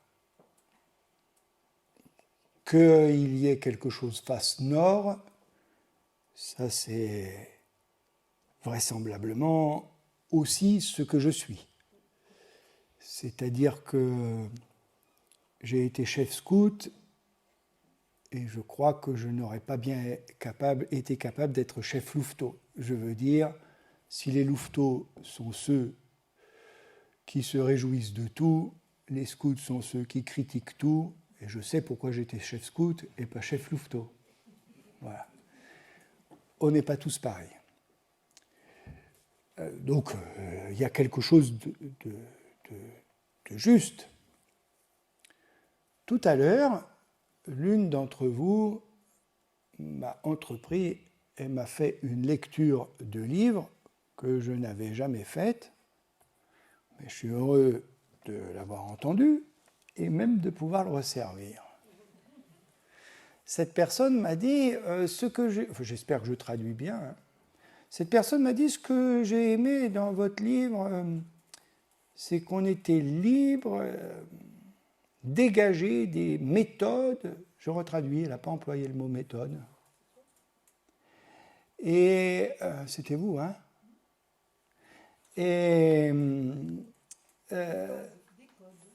qu'il y ait quelque chose face nord, ça c'est vraisemblablement aussi ce que je suis. C'est-à-dire que j'ai été chef scout et je crois que je n'aurais pas bien été capable d'être chef louveteau. Je veux dire, si les louveteaux sont ceux qui se réjouissent de tout, les scouts sont ceux qui critiquent tout, et je sais pourquoi j'étais chef scout et pas chef louveteau. Voilà. On n'est pas tous pareils. Donc, il y a quelque chose de juste. Tout à l'heure, l'une d'entre vous m'a entrepris et m'a fait une lecture de livre que je n'avais jamais faite, mais je suis heureux de l'avoir entendu et même de pouvoir le resservir. Cette personne m'a dit ce que j'ai... Enfin, j'espère que je traduis bien. Hein. Cette personne m'a dit ce que j'ai aimé dans votre livre, c'est qu'on était libre, dégager des méthodes. Je retraduis, elle n'a pas employé le mot méthode. Et c'était vous, hein? Et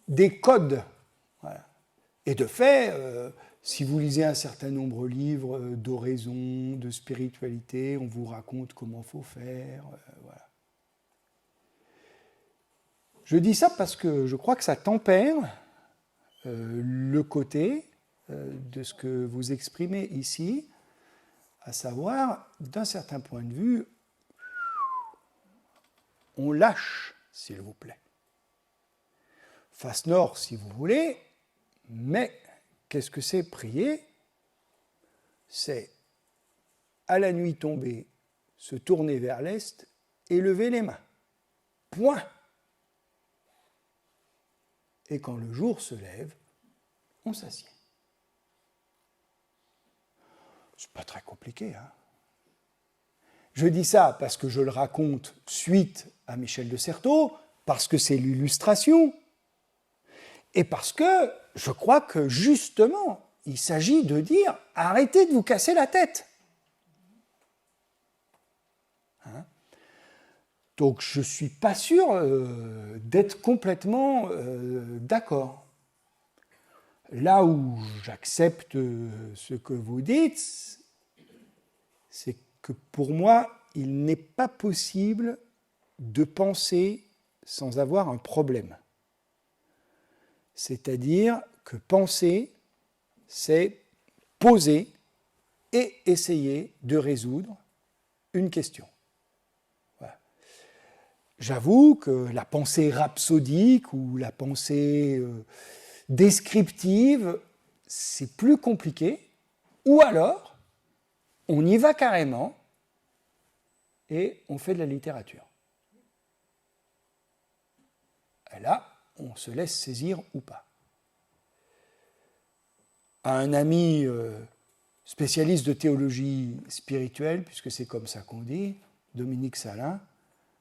des codes. Voilà. Et de fait, si vous lisez un certain nombre de livres d'oraison, de spiritualité, on vous raconte comment il faut faire. Voilà. Je dis ça parce que je crois que ça tempère le côté de ce que vous exprimez ici, à savoir, d'un certain point de vue, on lâche, s'il vous plaît. Face nord, si vous voulez, mais qu'est-ce que c'est prier? C'est, à la nuit tombée, se tourner vers l'est et lever les mains. Point. Et quand le jour se lève, on s'assied. C'est pas très compliqué, hein? Je dis ça parce que je le raconte suite à Michel de Certeau, parce que c'est l'illustration, et parce que je crois que justement, il s'agit de dire arrêtez de vous casser la tête. Hein? Donc je ne suis pas sûr d'être complètement d'accord. Là où j'accepte ce que vous dites, c'est que pour moi, il n'est pas possible de penser sans avoir un problème. C'est-à-dire que penser, c'est poser et essayer de résoudre une question. Voilà. J'avoue que la pensée rhapsodique ou la pensée descriptive, c'est plus compliqué, ou alors on y va carrément et on fait de la littérature. Et là, on se laisse saisir ou pas. À un ami spécialiste de théologie spirituelle, puisque c'est comme ça qu'on dit, Dominique Salin,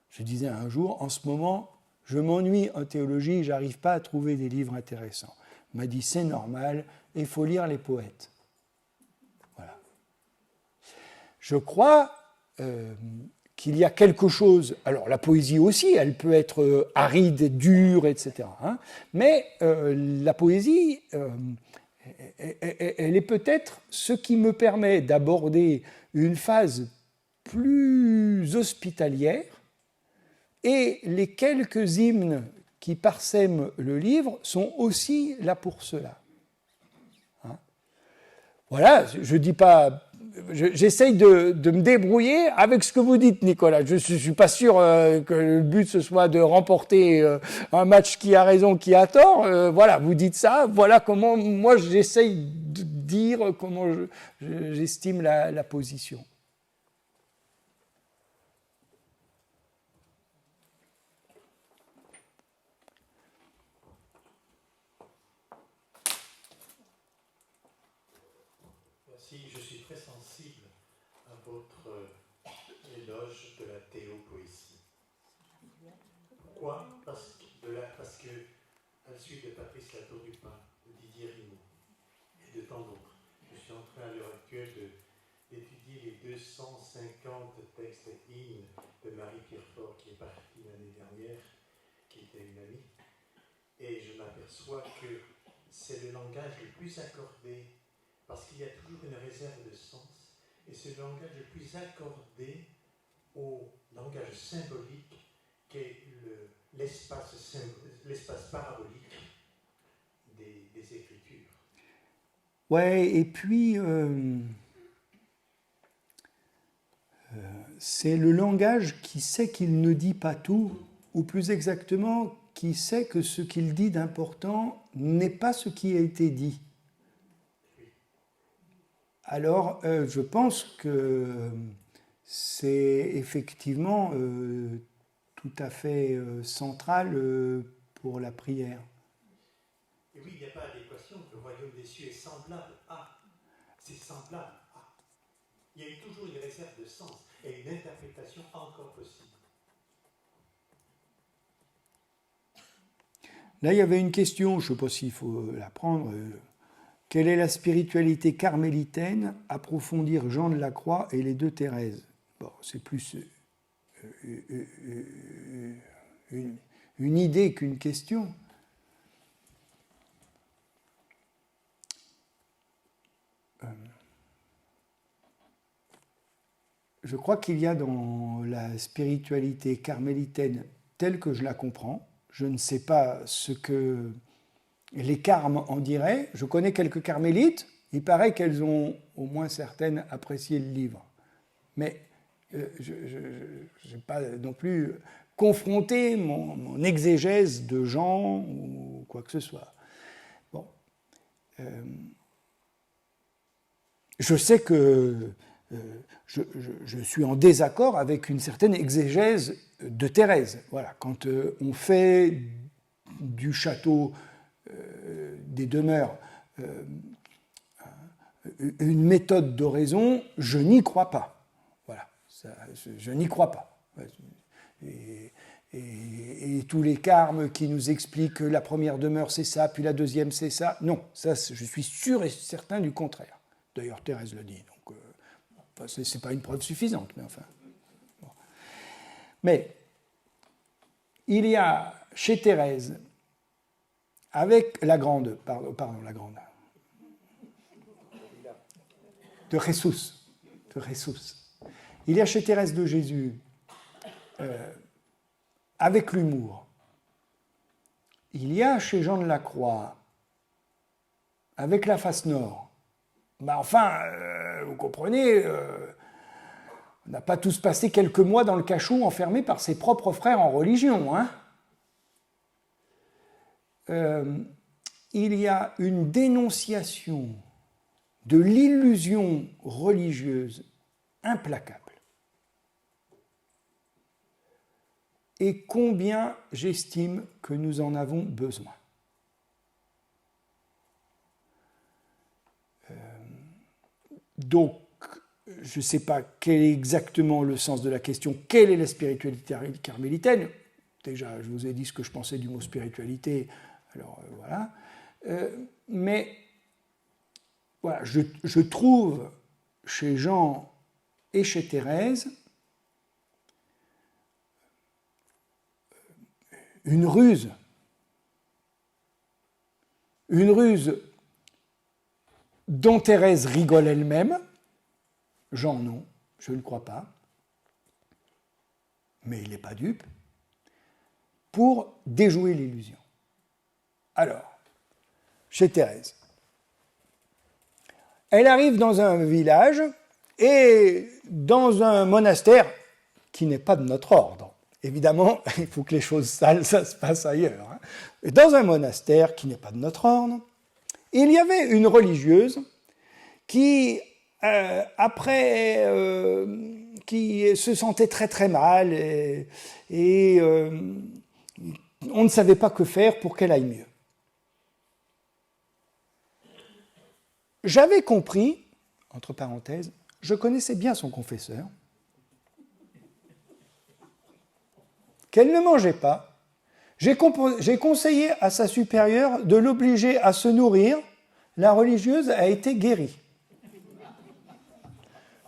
je disais un jour, en ce moment, je m'ennuie en théologie, je n'arrive pas à trouver des livres intéressants. On m'a dit c'est normal, il faut lire les poètes. Voilà. Je crois qu'il y a quelque chose, alors la poésie aussi, elle peut être aride, dure, etc. Hein, mais la poésie, elle est peut-être ce qui me permet d'aborder une phase plus hospitalière, et les quelques hymnes qui parsèment le livre sont aussi là pour cela. Hein, voilà, je dis pas... J'essaye de me débrouiller avec ce que vous dites, Nicolas. Je ne suis pas sûr que le but ce soit de remporter un match qui a raison, qui a tort. Voilà, vous dites ça. Voilà comment moi j'essaye de dire comment j'estime la position. Merci, je suis très sensible à votre éloge de la théopoésie. Pourquoi? Parce que, à la suite de Patrice Latour-Dupin, de Didier Rimbaud et de tant d'autres, je suis en train à l'heure actuelle d'étudier les 250 textes hymnes de Marie-Pierre Faure, qui est partie l'année dernière, qui était une amie, et je m'aperçois que c'est le langage le plus accordé, parce qu'il y a toujours une réserve de sens, et c'est le langage le plus accordé au langage symbolique qu'est l'espace parabolique des écritures. Ouais, et puis c'est le langage qui sait qu'il ne dit pas tout, ou plus exactement, qui sait que ce qu'il dit d'important n'est pas ce qui a été dit. Alors, je pense que c'est effectivement tout à fait central pour la prière. Et oui, il n'y a pas adéquation. Le royaume des cieux est semblable à. C'est semblable à. Il y a toujours une réserve de sens et une interprétation encore possible. Là, il y avait une question, je ne sais pas s'il faut la prendre. Quelle est la spiritualité carmélitaine? Approfondir Jean de la Croix et les deux Thérèse. Bon, c'est plus une idée qu'une question. Je crois qu'il y a dans la spiritualité carmélitaine telle que je la comprends, je ne sais pas ce que les carmes en diraient, je connais quelques carmélites, il paraît qu'elles ont au moins certaines apprécié le livre. Mais je n'ai pas non plus confronté mon exégèse de Jean ou quoi que ce soit. Bon. Je sais que je suis en désaccord avec une certaine exégèse de Thérèse. Voilà, quand on fait du château des demeures une méthode d'oraison, je n'y crois pas. Voilà, ça, je n'y crois pas. Et tous les carmes qui nous expliquent que la première demeure c'est ça, puis la deuxième c'est ça, non, ça je suis sûr et certain du contraire. D'ailleurs, Thérèse le dit, donc c'est pas une preuve suffisante, mais enfin. Bon. Mais il y a chez Thérèse, avec la grande, la grande, de Jesus, il y a chez Thérèse de Jésus, avec l'humour, il y a chez Jean de la Croix, avec la face nord. Ben enfin, vous comprenez, on n'a pas tous passé quelques mois dans le cachot enfermés par ses propres frères en religion. Hein. Il y a une dénonciation de l'illusion religieuse implacable. Et combien j'estime que nous en avons besoin. Donc, je ne sais pas quel est exactement le sens de la question. Quelle est la spiritualité carmélitaine? Déjà, je vous ai dit ce que je pensais du mot spiritualité. Alors, voilà. Mais voilà, je trouve chez Jean et chez Thérèse une ruse dont Thérèse rigole elle-même. Jean, non, je ne crois pas. Mais il n'est pas dupe. Pour déjouer l'illusion. Alors, chez Thérèse, elle arrive dans un village et dans un monastère qui n'est pas de notre ordre. Évidemment, il faut que les choses sales, ça se passe ailleurs. Dans un monastère qui n'est pas de notre ordre, il y avait une religieuse qui, qui se sentait très très mal et on ne savait pas que faire pour qu'elle aille mieux. J'avais compris, entre parenthèses, je connaissais bien son confesseur, qu'elle ne mangeait pas. J'ai conseillé à sa supérieure de l'obliger à se nourrir. La religieuse a été guérie.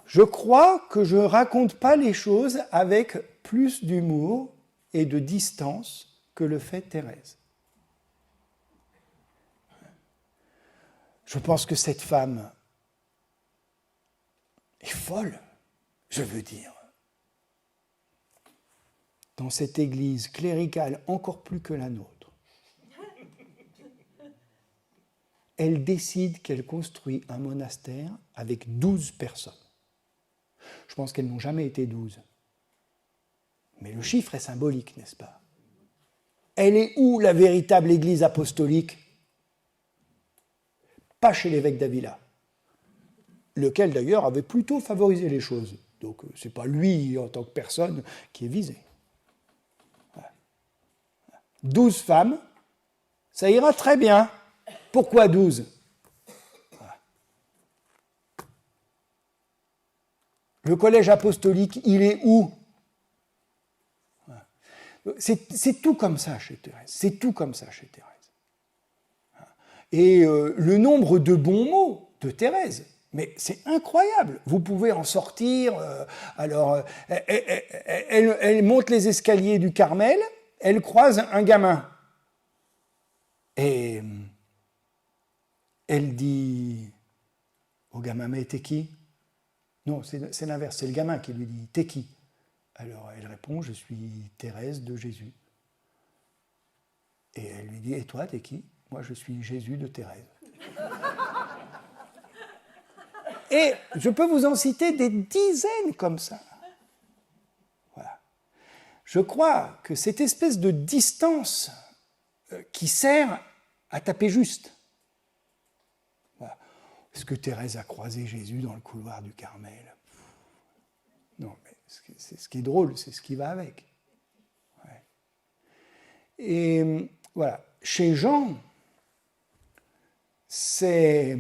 Je crois que je ne raconte pas les choses avec plus d'humour et de distance que le fait Thérèse. Je pense que cette femme est folle, je veux dire. Dans cette église cléricale encore plus que la nôtre, elle décide qu'elle construit un monastère avec 12 personnes. Je pense qu'elles n'ont jamais été 12. Mais le chiffre est symbolique, n'est-ce pas? Elle est où la véritable église apostolique? Pas chez l'évêque d'Avila, lequel d'ailleurs avait plutôt favorisé les choses. Donc ce n'est pas lui en tant que personne qui est visé. 12 femmes, ça ira très bien. Pourquoi 12? Le collège apostolique, il est où? C'est tout comme ça chez Thérèse. C'est tout comme ça chez Thérèse. Et le nombre de bons mots de Thérèse, mais c'est incroyable. Vous pouvez en sortir. Elle monte les escaliers du Carmel, elle croise un gamin. Et elle dit au gamin, mais t'es qui? Non, c'est l'inverse, c'est le gamin qui lui dit, t'es qui? Alors elle répond, je suis Thérèse de Jésus. Et elle lui dit, et toi, t'es qui? Moi, je suis Jésus de Thérèse. Et je peux vous en citer des dizaines comme ça. Voilà. Je crois que cette espèce de distance qui sert à taper juste. Voilà. Est-ce que Thérèse a croisé Jésus dans le couloir du Carmel? Non, mais c'est ce qui est drôle, c'est ce qui va avec. Ouais. Et voilà. Chez Jean, c'est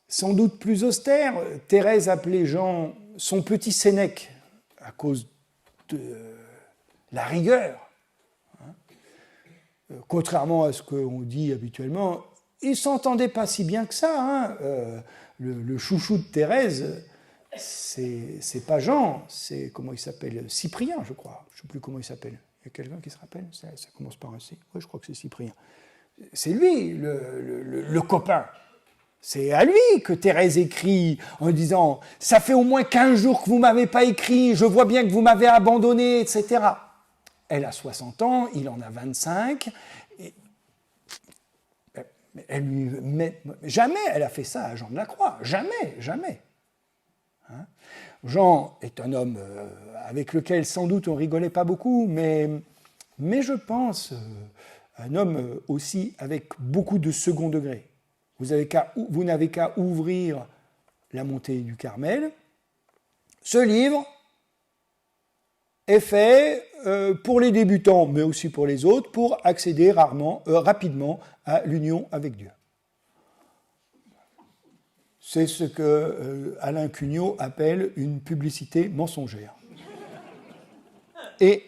sans doute plus austère. Thérèse appelait Jean son petit Sénèque à cause de la rigueur. Contrairement à ce qu'on dit habituellement, ils ne s'entendaient pas si bien que ça. Le chouchou de Thérèse, c'est pas Jean, c'est, comment il s'appelle, Cyprien, je crois. Je ne sais plus comment il s'appelle. Il y a quelqu'un qui se rappelle? Ça commence par un C. Oui, je crois que c'est Cyprien. C'est lui, le copain. C'est à lui que Thérèse écrit en disant « Ça fait au moins 15 jours que vous ne m'avez pas écrit, je vois bien que vous m'avez abandonné, etc. » Elle a 60 ans, il en a 25. Et elle jamais elle a fait ça à Jean de la Croix. Jamais, jamais. Jean est un homme avec lequel sans doute on rigolait pas beaucoup, mais je pense un homme aussi avec beaucoup de second degré. Vous n'avez qu'à ouvrir la montée du Carmel. Ce livre est fait pour les débutants, mais aussi pour les autres, pour accéder rapidement à l'union avec Dieu. C'est ce que Alain Cugnot appelle une publicité mensongère. Et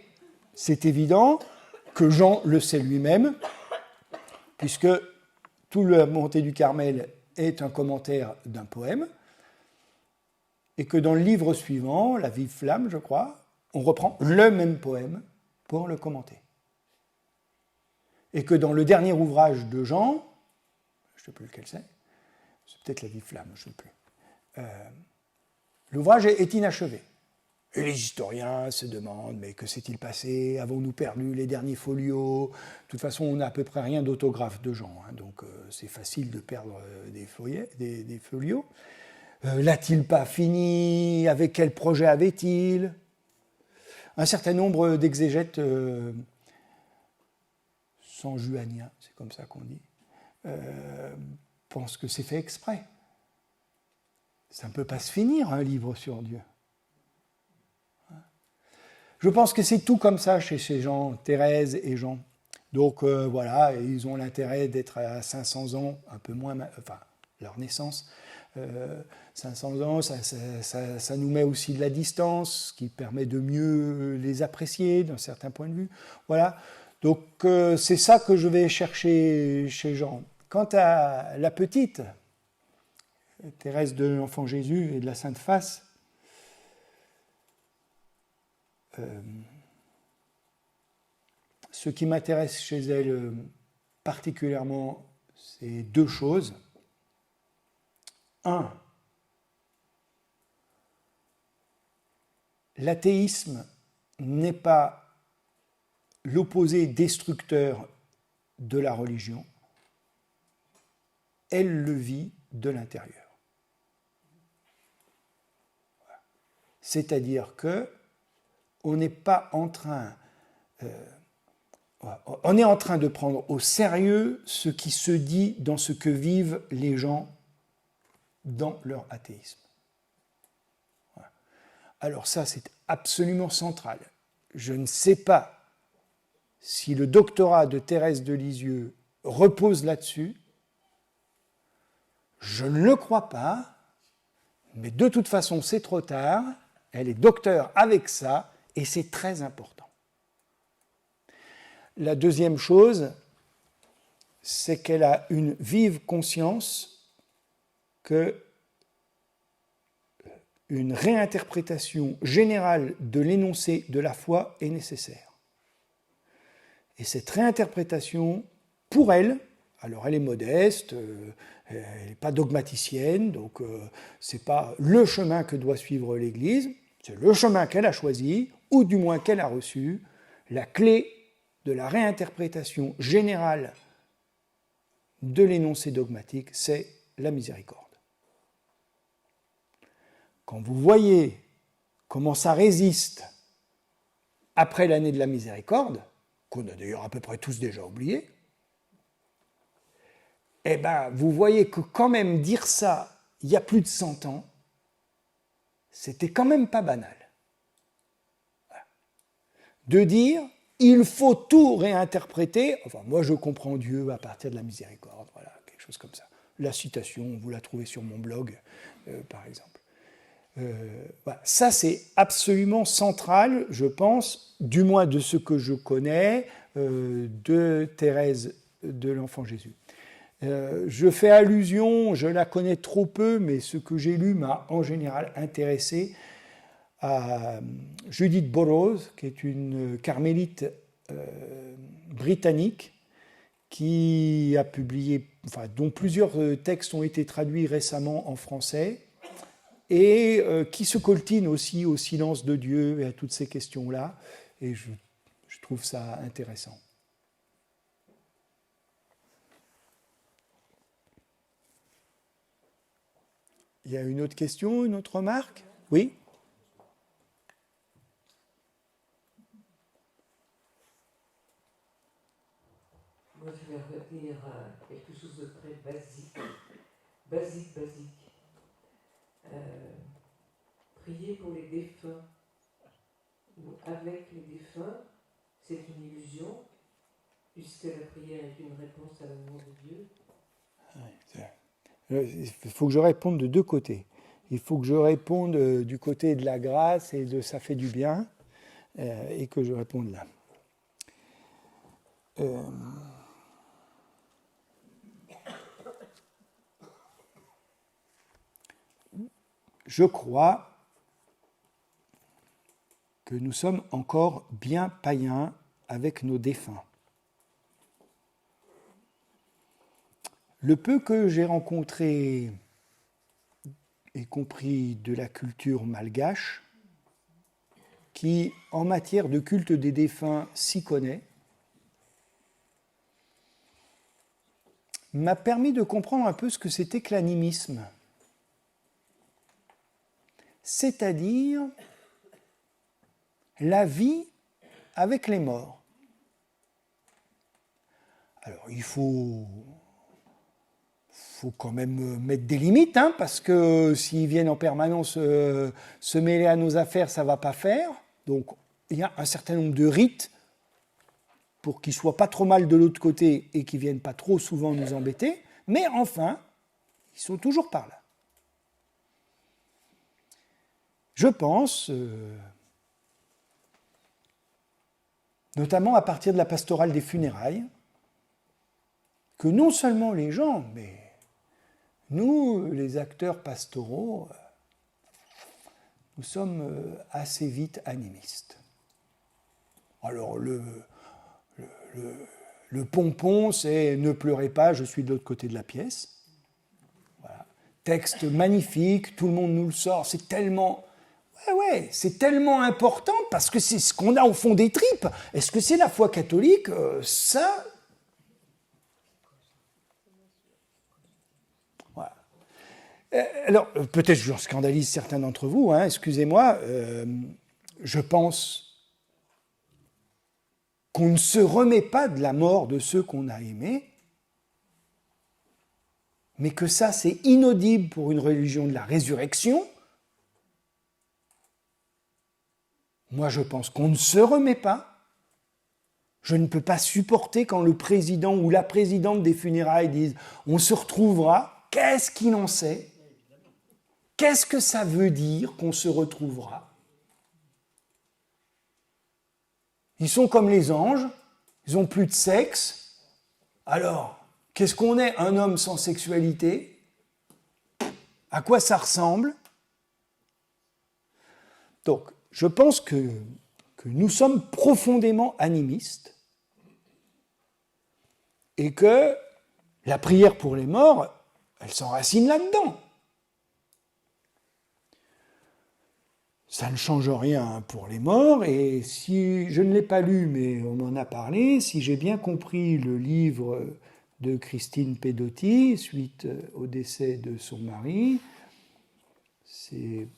c'est évident que Jean le sait lui-même, puisque tout la montée du Carmel est un commentaire d'un poème, et que dans le livre suivant, La vive flamme, je crois, on reprend le même poème pour le commenter. Et que dans le dernier ouvrage de Jean, je ne sais plus lequel c'est peut-être La vive flamme, je ne sais plus, l'ouvrage est inachevé. Et les historiens se demandent, mais que s'est-il passé? Avons-nous perdu les derniers folios? De toute façon, on n'a à peu près rien d'autographe de Jean, hein, donc c'est facile de perdre des folios. L'a-t-il pas fini? Avec quel projet avait-il? Un certain nombre d'exégètes sans juaniens, c'est comme ça qu'on dit, pensent que c'est fait exprès. Ça ne peut pas se finir, un livre sur Dieu. Je pense que c'est tout comme ça chez ces gens, Thérèse et Jean. Donc voilà, ils ont l'intérêt d'être à 500 ans, un peu moins, enfin, leur naissance. 500 ans, ça nous met aussi de la distance, ce qui permet de mieux les apprécier d'un certain point de vue. Voilà. Donc c'est ça que je vais chercher chez Jean. Quant à la petite, Thérèse de l'Enfant Jésus et de la Sainte Face, ce qui m'intéresse chez elle particulièrement, c'est deux choses. Un, l'athéisme n'est pas l'opposé destructeur de la religion, elle le vit de l'intérieur. C'est-à-dire que on n'est pas en train, on est en train de prendre au sérieux ce qui se dit dans ce que vivent les gens dans leur athéisme. Voilà. Alors ça, c'est absolument central. Je ne sais pas si le doctorat de Thérèse de Lisieux repose là-dessus. Je ne le crois pas, mais de toute façon, c'est trop tard. Elle est docteure avec ça, et c'est très important. La deuxième chose, c'est qu'elle a une vive conscience qu'une réinterprétation générale de l'énoncé de la foi est nécessaire. Et cette réinterprétation, pour elle, alors elle est modeste, elle n'est pas dogmaticienne, donc ce n'est pas le chemin que doit suivre l'Église, c'est le chemin qu'elle a choisi, ou du moins qu'elle a reçu, la clé de la réinterprétation générale de l'énoncé dogmatique, c'est la miséricorde. Quand vous voyez comment ça résiste après l'année de la miséricorde, qu'on a d'ailleurs à peu près tous déjà oublié, eh bien, vous voyez que quand même dire ça il y a plus de 100 ans, c'était quand même pas banal. Voilà. De dire, il faut tout réinterpréter, enfin moi je comprends Dieu à partir de la miséricorde, voilà, quelque chose comme ça. La citation, vous la trouvez sur mon blog, par exemple. Voilà. Ça c'est absolument central, je pense, du moins de ce que je connais de Thérèse de l'Enfant Jésus. Je fais allusion, je la connais trop peu, mais ce que j'ai lu m'a en général intéressé à Judith Burroughs, qui est une carmélite britannique qui a publié, enfin, dont plusieurs textes ont été traduits récemment en français et qui se coltine aussi au silence de Dieu et à toutes ces questions-là. Et je trouve ça intéressant. Il y a une autre question, une autre remarque? Oui? Moi, je vais retenir quelque chose de très basique. Prier pour les défunts ou avec les défunts, c'est une illusion, puisque la prière est une réponse à l'amour de Dieu. Il faut que je réponde de deux côtés. Il faut que je réponde du côté de la grâce et de ça fait du bien, et que je réponde là. je crois que nous sommes encore bien païens avec nos défunts. Le peu que j'ai rencontré et compris de la culture malgache, qui, en matière de culte des défunts, s'y connaît, m'a permis de comprendre un peu ce que c'était que l'animisme. C'est-à-dire la vie avec les morts. Alors, il faut quand même mettre des limites, hein, parce que s'ils viennent en permanence se mêler à nos affaires, ça ne va pas faire. Donc, il y a un certain nombre de rites pour qu'ils ne soient pas trop mal de l'autre côté et qu'ils ne viennent pas trop souvent nous embêter. Mais enfin, ils sont toujours par là. Je pense, notamment à partir de la pastorale des funérailles, que non seulement les gens, mais nous, les acteurs pastoraux, nous sommes assez vite animistes. Alors, le pompon, c'est « Ne pleurez pas, je suis de l'autre côté de la pièce ». Voilà. Texte magnifique, tout le monde nous le sort, c'est tellement... Ouais, c'est tellement important parce que c'est ce qu'on a au fond des tripes. Est-ce que c'est la foi catholique ? Ça... Voilà. Alors, peut-être je scandalise certains d'entre vous, hein, excusez-moi, je pense qu'on ne se remet pas de la mort de ceux qu'on a aimés, mais que ça, c'est inaudible pour une religion de la résurrection. Moi, je pense qu'on ne se remet pas. Je ne peux pas supporter quand le président ou la présidente des funérailles disent « on se retrouvera ». Qu'est-ce qu'il en sait ? Qu'est-ce que ça veut dire qu'on se retrouvera ? Ils sont comme les anges, ils n'ont plus de sexe. Alors, qu'est-ce qu'on est, un homme sans sexualité ? À quoi ça ressemble ? Donc, je pense que nous sommes profondément animistes et que la prière pour les morts, elle s'enracine là-dedans. Ça ne change rien pour les morts, et si je ne l'ai pas lu, mais on en a parlé, si j'ai bien compris le livre de Christine Pedotti, suite au décès de son mari, c'est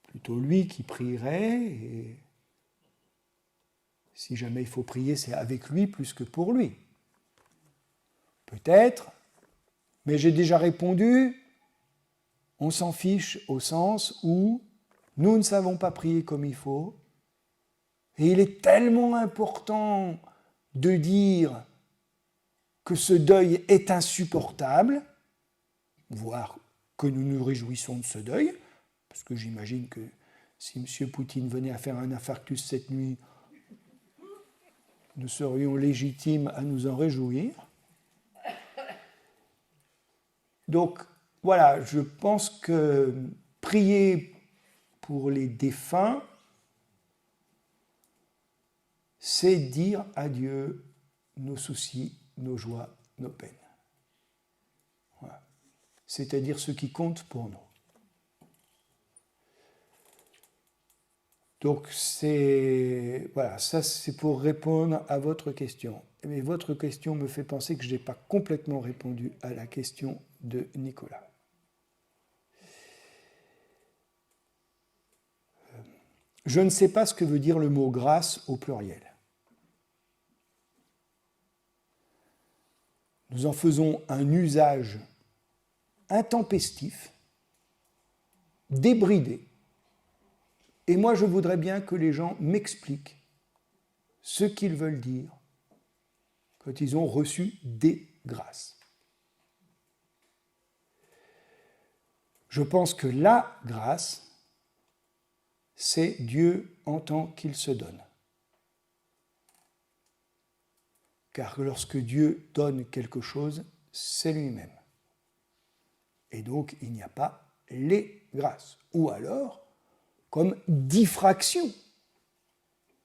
plutôt lui qui prierait, et si jamais il faut prier, c'est avec lui plus que pour lui. Peut-être, mais j'ai déjà répondu, on s'en fiche au sens où nous ne savons pas prier comme il faut, et il est tellement important de dire que ce deuil est insupportable, voire que nous nous réjouissons de ce deuil, parce que j'imagine que si M. Poutine venait à faire un infarctus cette nuit, nous serions légitimes à nous en réjouir. Donc, voilà, je pense que prier pour les défunts, c'est dire à Dieu nos soucis, nos joies, nos peines. Voilà. C'est-à-dire ce qui compte pour nous. Donc, voilà, ça c'est pour répondre à votre question. Mais votre question me fait penser que je n'ai pas complètement répondu à la question de Nicolas. Je ne sais pas ce que veut dire le mot grâce au pluriel. Nous en faisons un usage intempestif, débridé. Et moi, je voudrais bien que les gens m'expliquent ce qu'ils veulent dire quand ils ont reçu des grâces. Je pense que la grâce, c'est Dieu en tant qu'il se donne. Car lorsque Dieu donne quelque chose, c'est lui-même. Et donc, il n'y a pas les grâce, ou alors comme diffraction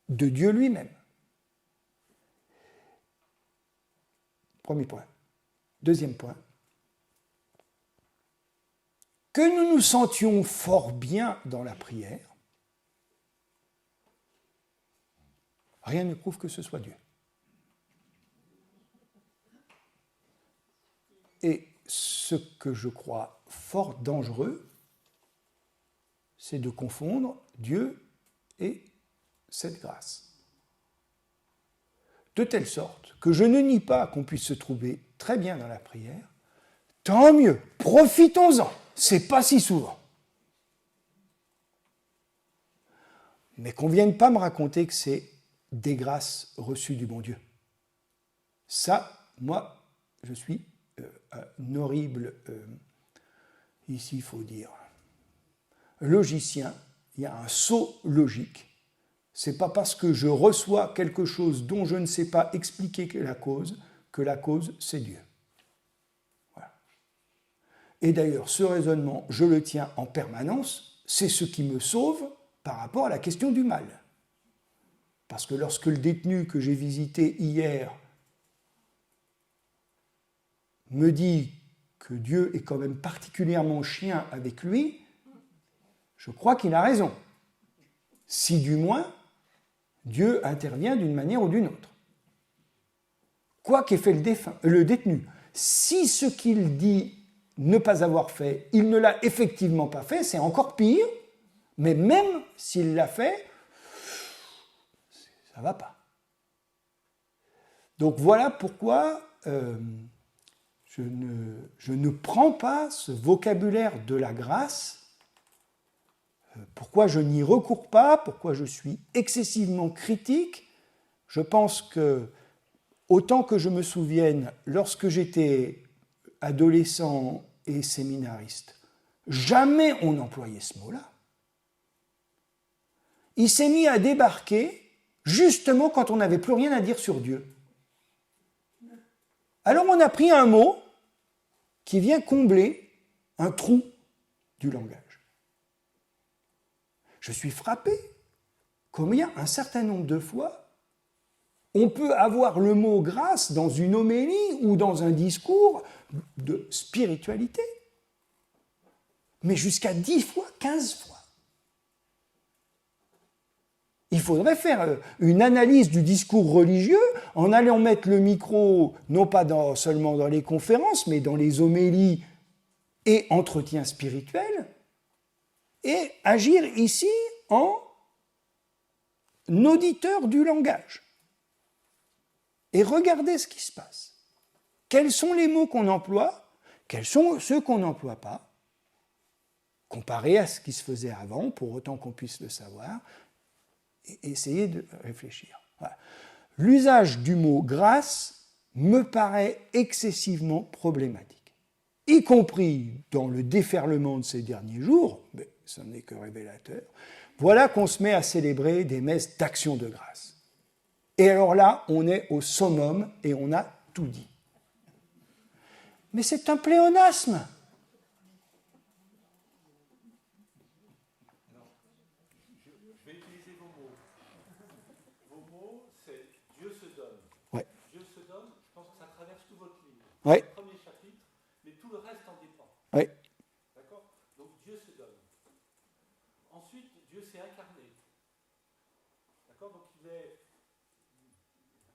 de Dieu lui-même. Premier point. Deuxième point. Que nous nous sentions fort bien dans la prière, rien ne prouve que ce soit Dieu. Et ce que je crois fort dangereux, c'est de confondre Dieu et cette grâce. De telle sorte que je ne nie pas qu'on puisse se trouver très bien dans la prière, tant mieux, profitons-en, c'est pas si souvent. Mais qu'on ne vienne pas me raconter que c'est des grâces reçues du bon Dieu. Ça, moi, je suis un horrible, ici il faut dire, logicien, il y a un saut logique. C'est pas parce que je reçois quelque chose dont je ne sais pas expliquer que la cause c'est Dieu. Voilà. Et d'ailleurs, ce raisonnement, je le tiens en permanence, c'est ce qui me sauve par rapport à la question du mal. Parce que lorsque le détenu que j'ai visité hier me dit que Dieu est quand même particulièrement chien avec lui, je crois qu'il a raison. Si du moins, Dieu intervient d'une manière ou d'une autre. Quoi qu'ait fait le détenu, si ce qu'il dit ne pas avoir fait, il ne l'a effectivement pas fait, c'est encore pire, mais même s'il l'a fait, ça ne va pas. Donc voilà pourquoi je ne prends pas ce vocabulaire de la grâce, pourquoi je n'y recours pas, pourquoi je suis excessivement critique. Je pense que, autant que je me souvienne, lorsque j'étais adolescent et séminariste, jamais on n'employait ce mot-là. Il s'est mis à débarquer justement quand on n'avait plus rien à dire sur Dieu. Alors on a pris un mot qui vient combler un trou du langage. Je suis frappé combien un certain nombre de fois on peut avoir le mot grâce dans une homélie ou dans un discours de spiritualité, mais jusqu'à 10 fois, 15 fois. Il faudrait faire une analyse du discours religieux en allant mettre le micro, non pas seulement dans les conférences, mais dans les homélies et entretiens spirituels, et agir ici en auditeur du langage. Et regarder ce qui se passe. Quels sont les mots qu'on emploie, quels sont ceux qu'on n'emploie pas, comparé à ce qui se faisait avant, pour autant qu'on puisse le savoir, et essayer de réfléchir. Voilà. L'usage du mot grâce me paraît excessivement problématique, y compris dans le déferlement de ces derniers jours, mais ce n'est que révélateur. Voilà qu'on se met à célébrer des messes d'action de grâce. Et alors là, on est au summum et on a tout dit. Mais c'est un pléonasme. Je vais utiliser vos mots. Vos mots, c'est Dieu se donne. Ouais. Dieu se donne, je pense que ça traverse tout votre livre. Ouais. Le premier chapitre, mais tout le reste en dépend. Oui. D'accord ? Donc Dieu se donne. Ensuite, Dieu s'est incarné. D'accord ? Donc il est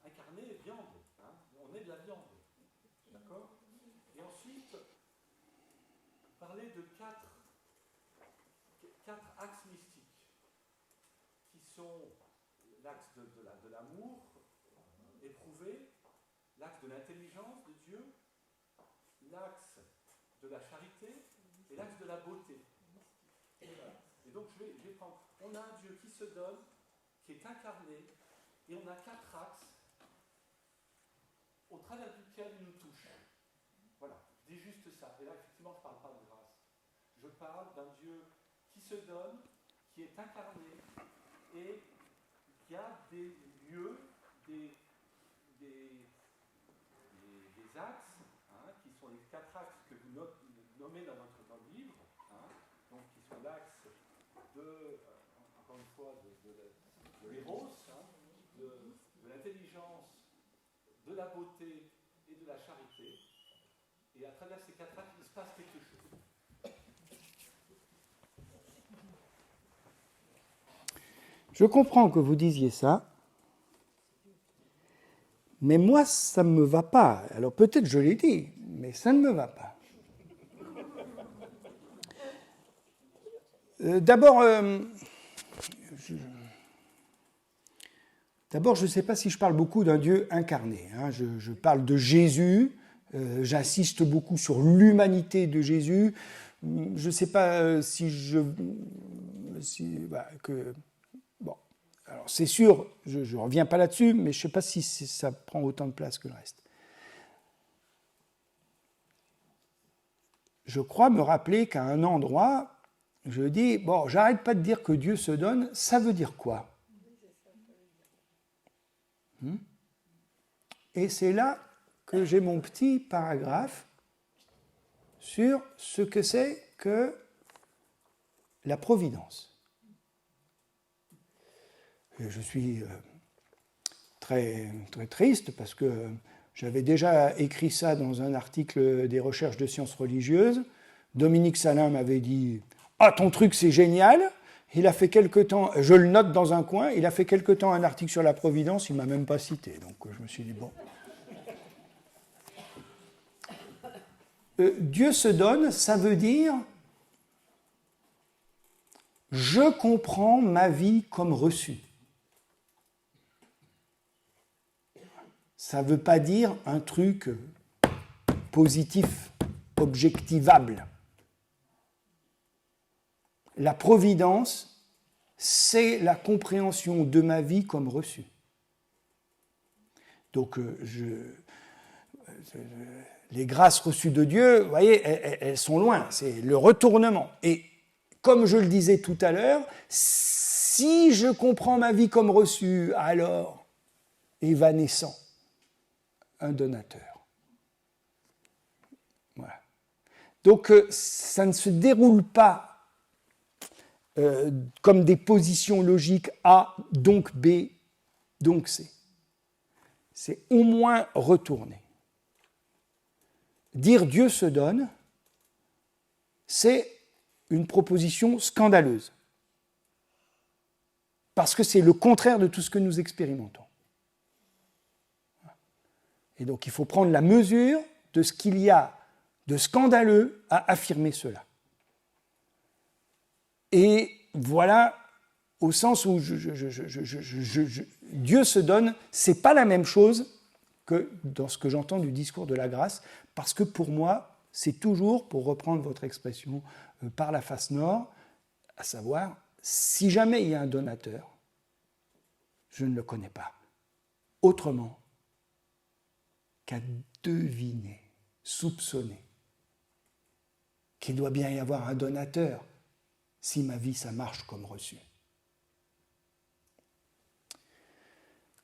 incarné viande. Hein ? On est de la viande. D'accord ? Et ensuite, parler de quatre axes mystiques qui sont l'axe de l'amour éprouvé, l'axe de l'intelligence de Dieu, l'axe de la charité et l'axe de la beauté. Et donc je vais prendre. On a un Dieu qui se donne, qui est incarné, et on a quatre axes au travers duquel il nous touche. Voilà, je dis juste ça. Et là, effectivement, je ne parle pas de grâce. Je parle d'un Dieu qui se donne, qui est incarné, et qui a des lieux, des axes, hein, qui sont les quatre axes que vous nommez dans le livre, hein, donc qui encore une fois, de l'éros, de l'intelligence, de la beauté et de la charité. Et à travers ces quatre actes, il se passe quelque chose. Je comprends que vous disiez ça, mais moi, ça ne me va pas. Alors peut-être je l'ai dit, mais ça ne me va pas. D'abord, je ne sais pas si je parle beaucoup d'un Dieu incarné. Hein. Je parle de Jésus, j'insiste beaucoup sur l'humanité de Jésus. Je ne sais pas bon, alors c'est sûr, je ne reviens pas là-dessus, mais je ne sais pas si ça prend autant de place que le reste. Je crois me rappeler qu'à un endroit, je dis, bon, j'arrête pas de dire que Dieu se donne, ça veut dire quoi ? Et c'est là que j'ai mon petit paragraphe sur ce que c'est que la providence. Et je suis très, très triste parce que j'avais déjà écrit ça dans un article des recherches de sciences religieuses. Dominique Salin m'avait dit « Ah, ton truc, c'est génial !» Il a fait quelque temps, je le note dans un coin, il a fait quelque temps un article sur la Providence, il ne m'a même pas cité. Donc je me suis dit, bon. Dieu se donne, ça veut dire je comprends ma vie comme reçue. Ça ne veut pas dire un truc positif, objectivable. La providence, c'est la compréhension de ma vie comme reçue. Donc, les grâces reçues de Dieu, vous voyez, elles sont loin, c'est le retournement. Et comme je le disais tout à l'heure, si je comprends ma vie comme reçue, alors évanescent un donateur. Voilà. Donc, ça ne se déroule pas comme des positions logiques A, donc B, donc C. C'est au moins retourné. Dire Dieu se donne, c'est une proposition scandaleuse. Parce que c'est le contraire de tout ce que nous expérimentons. Et donc il faut prendre la mesure de ce qu'il y a de scandaleux à affirmer cela. Et voilà, au sens où Dieu se donne, ce n'est pas la même chose que dans ce que j'entends du discours de la grâce, parce que pour moi, c'est toujours, pour reprendre votre expression, par la face nord, à savoir, si jamais il y a un donateur, je ne le connais pas autrement qu'à deviner, soupçonner qu'il doit bien y avoir un donateur si ma vie, ça marche comme reçu.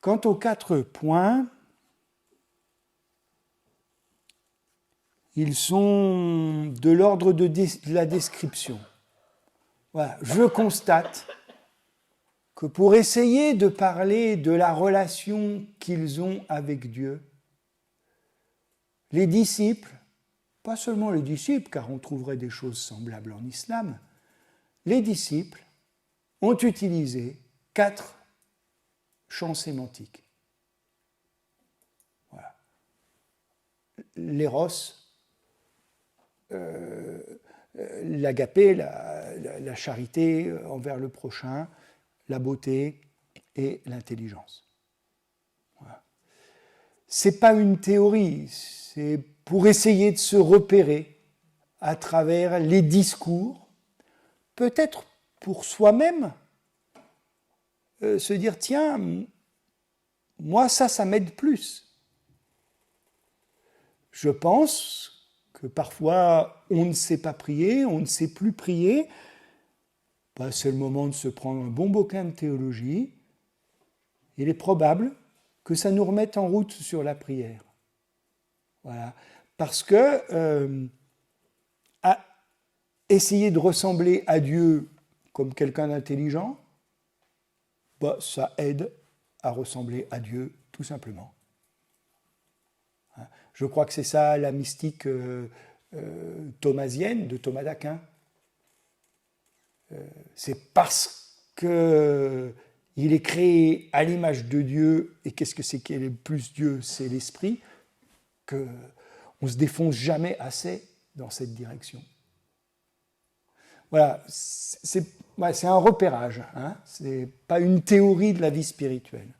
Quant aux 4 points, ils sont de l'ordre de la description. Voilà, je constate que pour essayer de parler de la relation qu'ils ont avec Dieu, les disciples, pas seulement les disciples, car on trouverait des choses semblables en islam, les disciples ont utilisé 4 champs sémantiques. Voilà. L'éros, l'agapé, la charité envers le prochain, la beauté et l'intelligence. Voilà. Ce n'est pas une théorie, c'est pour essayer de se repérer à travers les discours, peut-être pour soi-même, se dire, tiens, moi ça m'aide plus. Je pense que parfois on ne sait pas prier, on ne sait plus prier, bah, c'est le moment de se prendre un bon bouquin de théologie. Il est probable que ça nous remette en route sur la prière. Voilà. Parce que essayer de ressembler à Dieu comme quelqu'un d'intelligent, bah, ça aide à ressembler à Dieu, tout simplement. Je crois que c'est ça la mystique thomasienne de Thomas d'Aquin. C'est parce qu'il est créé à l'image de Dieu, et qu'est-ce que c'est qu'il est plus Dieu, c'est l'esprit, qu'on ne se défonce jamais assez dans cette direction. Voilà, c'est un repérage, hein, c'est pas une théorie de la vie spirituelle.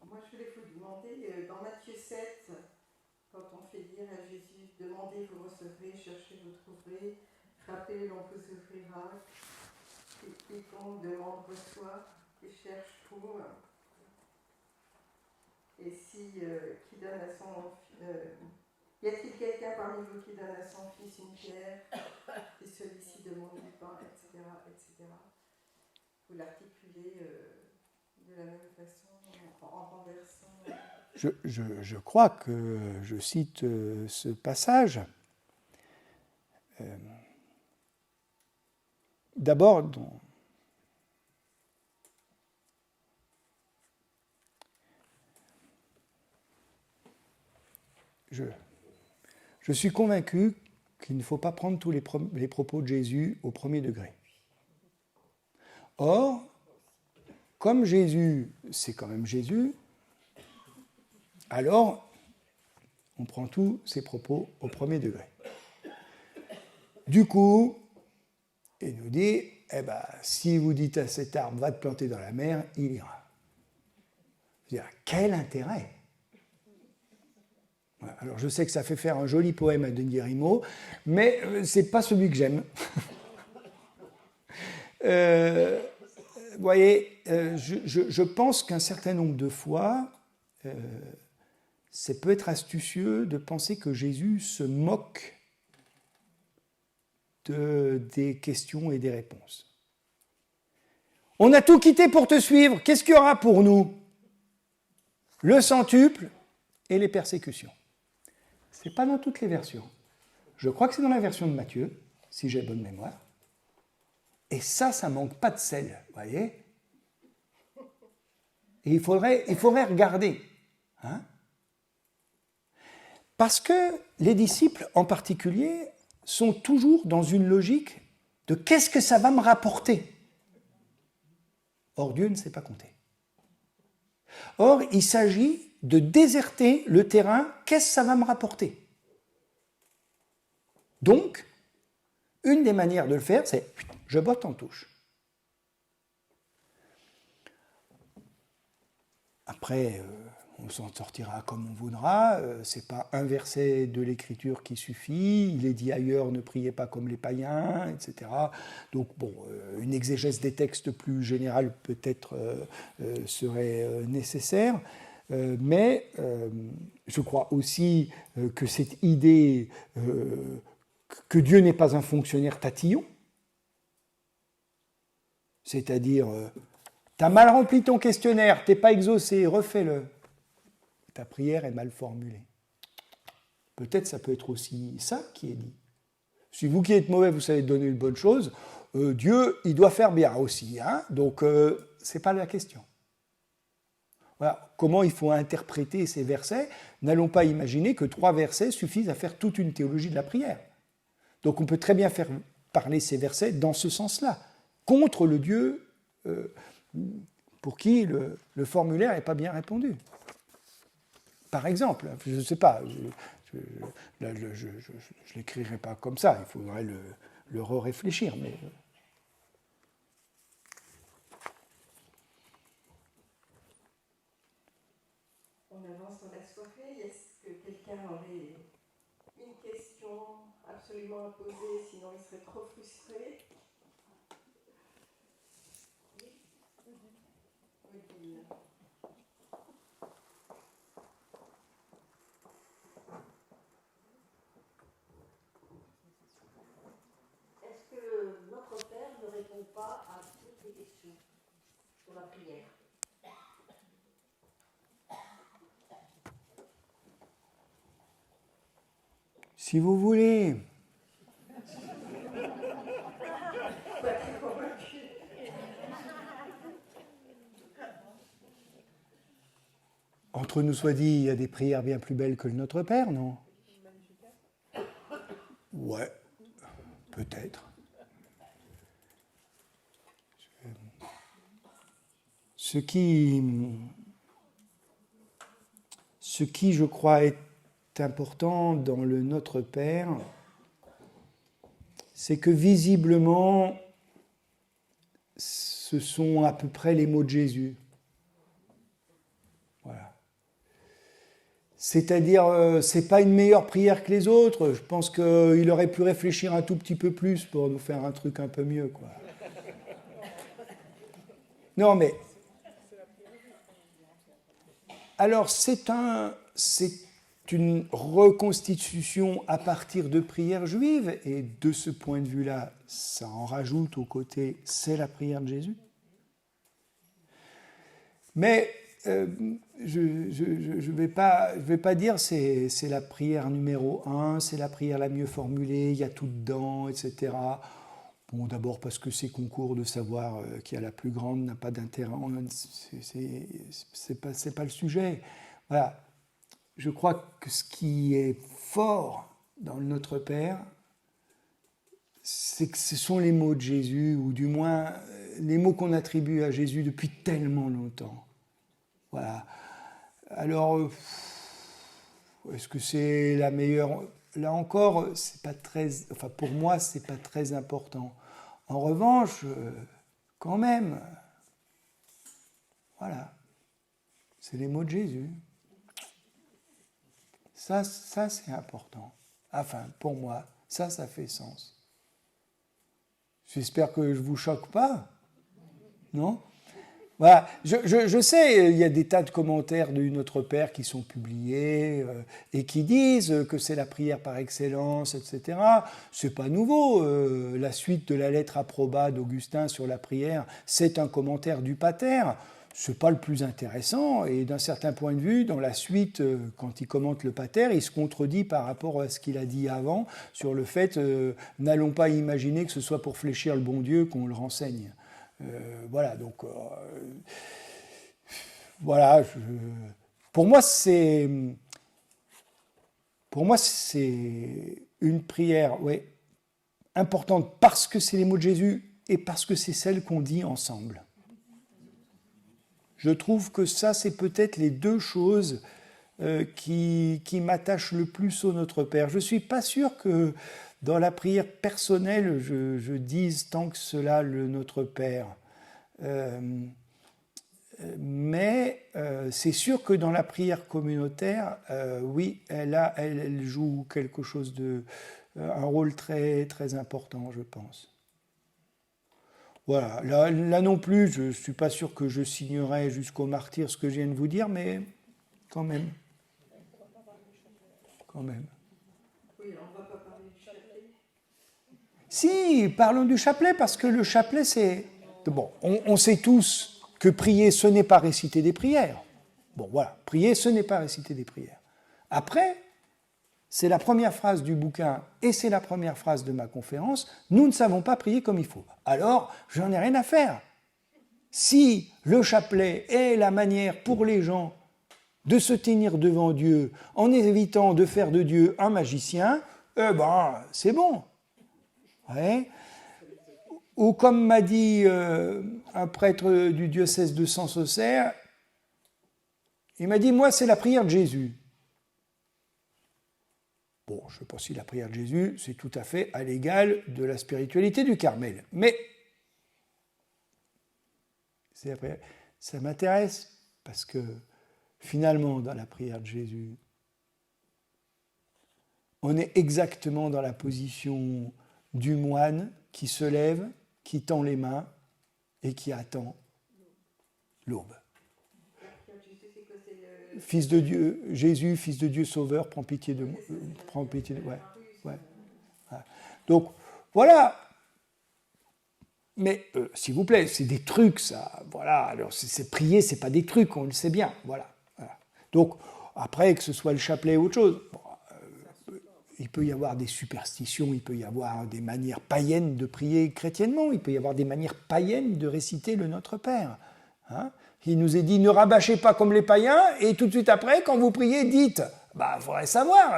Moi, je voulais vous demander, dans Matthieu 7, quand on fait dire à Jésus, demandez, vous recevrez, cherchez, vous trouverez, frappez, l'on vous ouvrira, quiconque demande reçoit, et cherche trouve. Et si, qui donne à son... y a-t-il quelqu'un parmi vous qui donne à son fils une pierre, et celui-ci demande du pain, etc., etc. Vous l'articulez de la même façon, en renversant. Je crois que je cite ce passage. D'abord, je suis convaincu qu'il ne faut pas prendre tous les propos de Jésus au premier degré. Or, comme Jésus, c'est quand même Jésus, alors on prend tous ses propos au premier degré. Du coup, il nous dit, eh ben, si vous dites à cet arbre, va te planter dans la mer, il ira. Je veux dire, quel intérêt ? Alors je sais que ça fait faire un joli poème à Denis Rimaud, mais ce n'est pas celui que j'aime. Vous voyez, je pense qu'un certain nombre de fois, c'est peut être astucieux de penser que Jésus se moque des questions et des réponses. On a tout quitté pour te suivre, qu'est-ce qu'il y aura pour nous ? Le centuple et les persécutions. Ce n'est pas dans toutes les versions. Je crois que c'est dans la version de Matthieu, si j'ai bonne mémoire. Et ça manque pas de sel, vous voyez ? Et il faudrait regarder. Hein ? Parce que les disciples, en particulier, sont toujours dans une logique de qu'est-ce que ça va me rapporter ? Or, Dieu ne sait pas compter. Or, il s'agit de déserter le terrain, qu'est-ce que ça va me rapporter ? Donc, une des manières de le faire, c'est je botte en touche. Après, on s'en sortira comme on voudra, ce n'est pas un verset de l'Écriture qui suffit, il est dit ailleurs, ne priez pas comme les païens, etc. Donc, bon, une exégèse des textes plus générale peut-être serait nécessaire. Mais je crois aussi que cette idée que Dieu n'est pas un fonctionnaire tatillon, c'est-à-dire t'as mal rempli ton questionnaire, t'es pas exaucé, refais-le. Ta prière est mal formulée. Peut-être ça peut être aussi ça qui est dit. Si vous qui êtes mauvais, vous savez donner une bonne chose, Dieu, il doit faire bien aussi. Hein, donc, c'est pas la question. Voilà, comment il faut interpréter ces versets ? N'allons pas imaginer que 3 versets suffisent à faire toute une théologie de la prière. Donc on peut très bien faire parler ces versets dans ce sens-là, contre le Dieu pour qui le formulaire n'est pas bien répondu. Par exemple, je ne sais pas, je ne l'écrirai pas comme ça, il faudrait le réfléchir, mais... On avance dans la soirée. Est-ce que quelqu'un aurait une question absolument à poser, sinon il serait trop frustré ? Odile. Est-ce que notre Père ne répond pas à toutes les questions sur la prière ? Si vous voulez. Pas très convaincu. Entre nous soit dit, il y a des prières bien plus belles que le Notre Père, non? Ouais, peut-être. Ce qui, je crois, est important dans le Notre Père, c'est que visiblement, ce sont à peu près les mots de Jésus. Voilà. C'est-à-dire, c'est pas une meilleure prière que les autres. Je pense qu'il aurait pu réfléchir un tout petit peu plus pour nous faire un truc un peu mieux, quoi. Non, mais alors c'est une reconstitution à partir de prières juives, et de ce point de vue-là, ça en rajoute au côté, c'est la prière de Jésus. Mais je ne vais pas dire c'est la prière numéro 1, c'est la prière la mieux formulée, il y a tout dedans, etc. Bon, d'abord parce que ces concours de savoir qui a la plus grande n'a pas d'intérêt, c'est pas le sujet. Voilà. Je crois que ce qui est fort dans le Notre Père, c'est que ce sont les mots de Jésus, ou du moins les mots qu'on attribue à Jésus depuis tellement longtemps. Voilà. Alors, est-ce que c'est la meilleure? Là encore, c'est pas très, enfin pour moi, c'est pas très important. En revanche, quand même, voilà, c'est les mots de Jésus. Ça c'est important. Enfin, pour moi, ça fait sens. J'espère que je ne vous choque pas, non? Voilà. Je sais, il y a des tas de commentaires du Notre Père qui sont publiés et qui disent que c'est la prière par excellence, etc. C'est pas nouveau. La suite de la lettre Approba d'Augustin sur la prière, c'est un commentaire du Pater. C'est pas le plus intéressant, et d'un certain point de vue, dans la suite, quand il commente le Pater, il se contredit par rapport à ce qu'il a dit avant sur le fait n'allons pas imaginer que ce soit pour fléchir le bon Dieu qu'on le renseigne. Voilà, donc voilà. Pour moi, c'est une prière, ouais, importante parce que c'est les mots de Jésus et parce que c'est celle qu'on dit ensemble. Je trouve que ça, c'est peut-être les deux choses qui m'attachent le plus au Notre Père. Je ne suis pas sûr que dans la prière personnelle, je dise tant que cela le Notre Père. Mais c'est sûr que dans la prière communautaire, oui, elle joue quelque chose un rôle très, très important, je pense. Voilà, là non plus, je ne suis pas sûr que je signerai jusqu'au martyr ce que je viens de vous dire, mais quand même. Quand même. Oui, on ne va pas parler du chapelet. Si, parlons du chapelet, parce que le chapelet, c'est... Bon, on sait tous que prier, ce n'est pas réciter des prières. Bon, voilà, prier, ce n'est pas réciter des prières. Après, c'est la première phrase du bouquin et c'est la première phrase de ma conférence, nous ne savons pas prier comme il faut. Alors, j'en ai rien à faire. Si le chapelet est la manière pour les gens de se tenir devant Dieu en évitant de faire de Dieu un magicien, c'est bon. Ouais. Ou comme m'a dit un prêtre du diocèse de Sens-Auxerre, il m'a dit, moi c'est la prière de Jésus. Bon, je ne sais pas si la prière de Jésus, c'est tout à fait à l'égal de la spiritualité du Carmel. Mais ça m'intéresse parce que finalement, dans la prière de Jésus, on est exactement dans la position du moine qui se lève, qui tend les mains et qui attend l'aube. Fils de Dieu, Jésus, Fils de Dieu Sauveur, prends pitié de moi. Ouais. Donc, voilà. Mais, s'il vous plaît, c'est des trucs, ça. Voilà. Alors, c'est prier, c'est pas des trucs, on le sait bien. Voilà. Donc, après, que ce soit le chapelet ou autre chose, il peut y avoir des superstitions, il peut y avoir des manières païennes de prier chrétiennement, il peut y avoir des manières païennes de réciter le Notre Père. Hein. Il nous est dit, ne rabâchez pas comme les païens, et tout de suite après, quand vous priez, dites. Il faudrait savoir,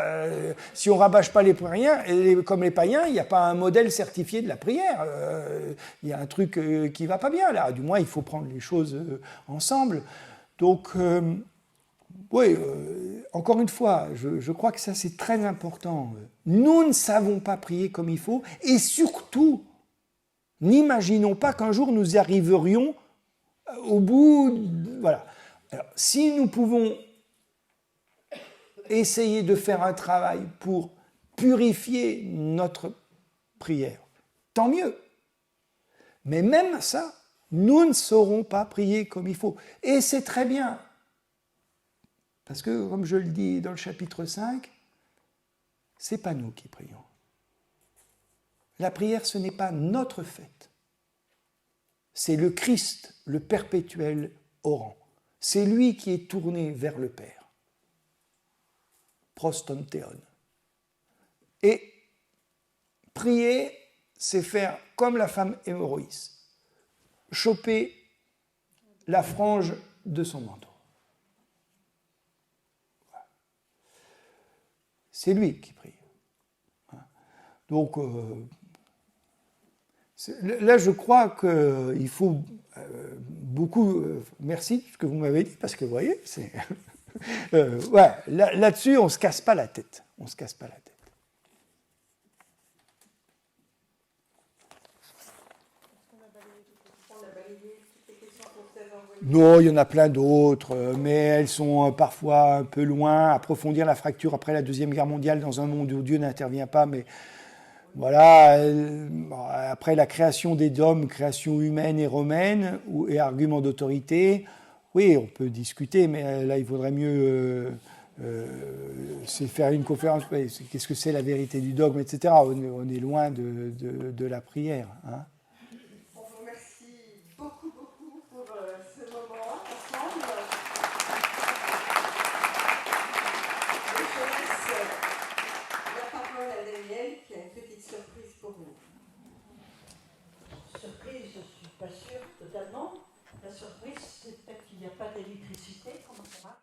si on ne rabâche pas les païens, comme les païens, il n'y a pas un modèle certifié de la prière. Il y a un truc qui ne va pas bien, là. Du moins, il faut prendre les choses ensemble. Donc, oui, encore une fois, je crois que ça, c'est très important. Nous ne savons pas prier comme il faut, et surtout, n'imaginons pas qu'un jour, nous arriverions au bout. Voilà. Alors, si nous pouvons essayer de faire un travail pour purifier notre prière, tant mieux. Mais même ça, nous ne saurons pas prier comme il faut. Et c'est très bien. Parce que, comme je le dis dans le chapitre 5, ce n'est pas nous qui prions. La prière, ce n'est pas notre fête. C'est le Christ, le perpétuel orant. C'est lui qui est tourné vers le Père. Prostonteon. Et prier, c'est faire comme la femme hémorroïs, choper la frange de son manteau. C'est lui qui prie. Donc, là, je crois qu'il faut beaucoup... merci de ce que vous m'avez dit, parce que vous voyez, c'est... ouais, là-dessus, on ne se casse pas la tête. On se casse pas la tête. Non, il y en a plein d'autres, mais elles sont parfois un peu loin. Approfondir la fracture après la Deuxième Guerre mondiale dans un monde où Dieu n'intervient pas, mais voilà, après la création des dômes, création humaine et romaine, et argument d'autorité, oui, on peut discuter, mais là, il vaudrait mieux c'est faire une conférence. Qu'est-ce que c'est la vérité du dogme, etc. On est loin de la prière. Hein.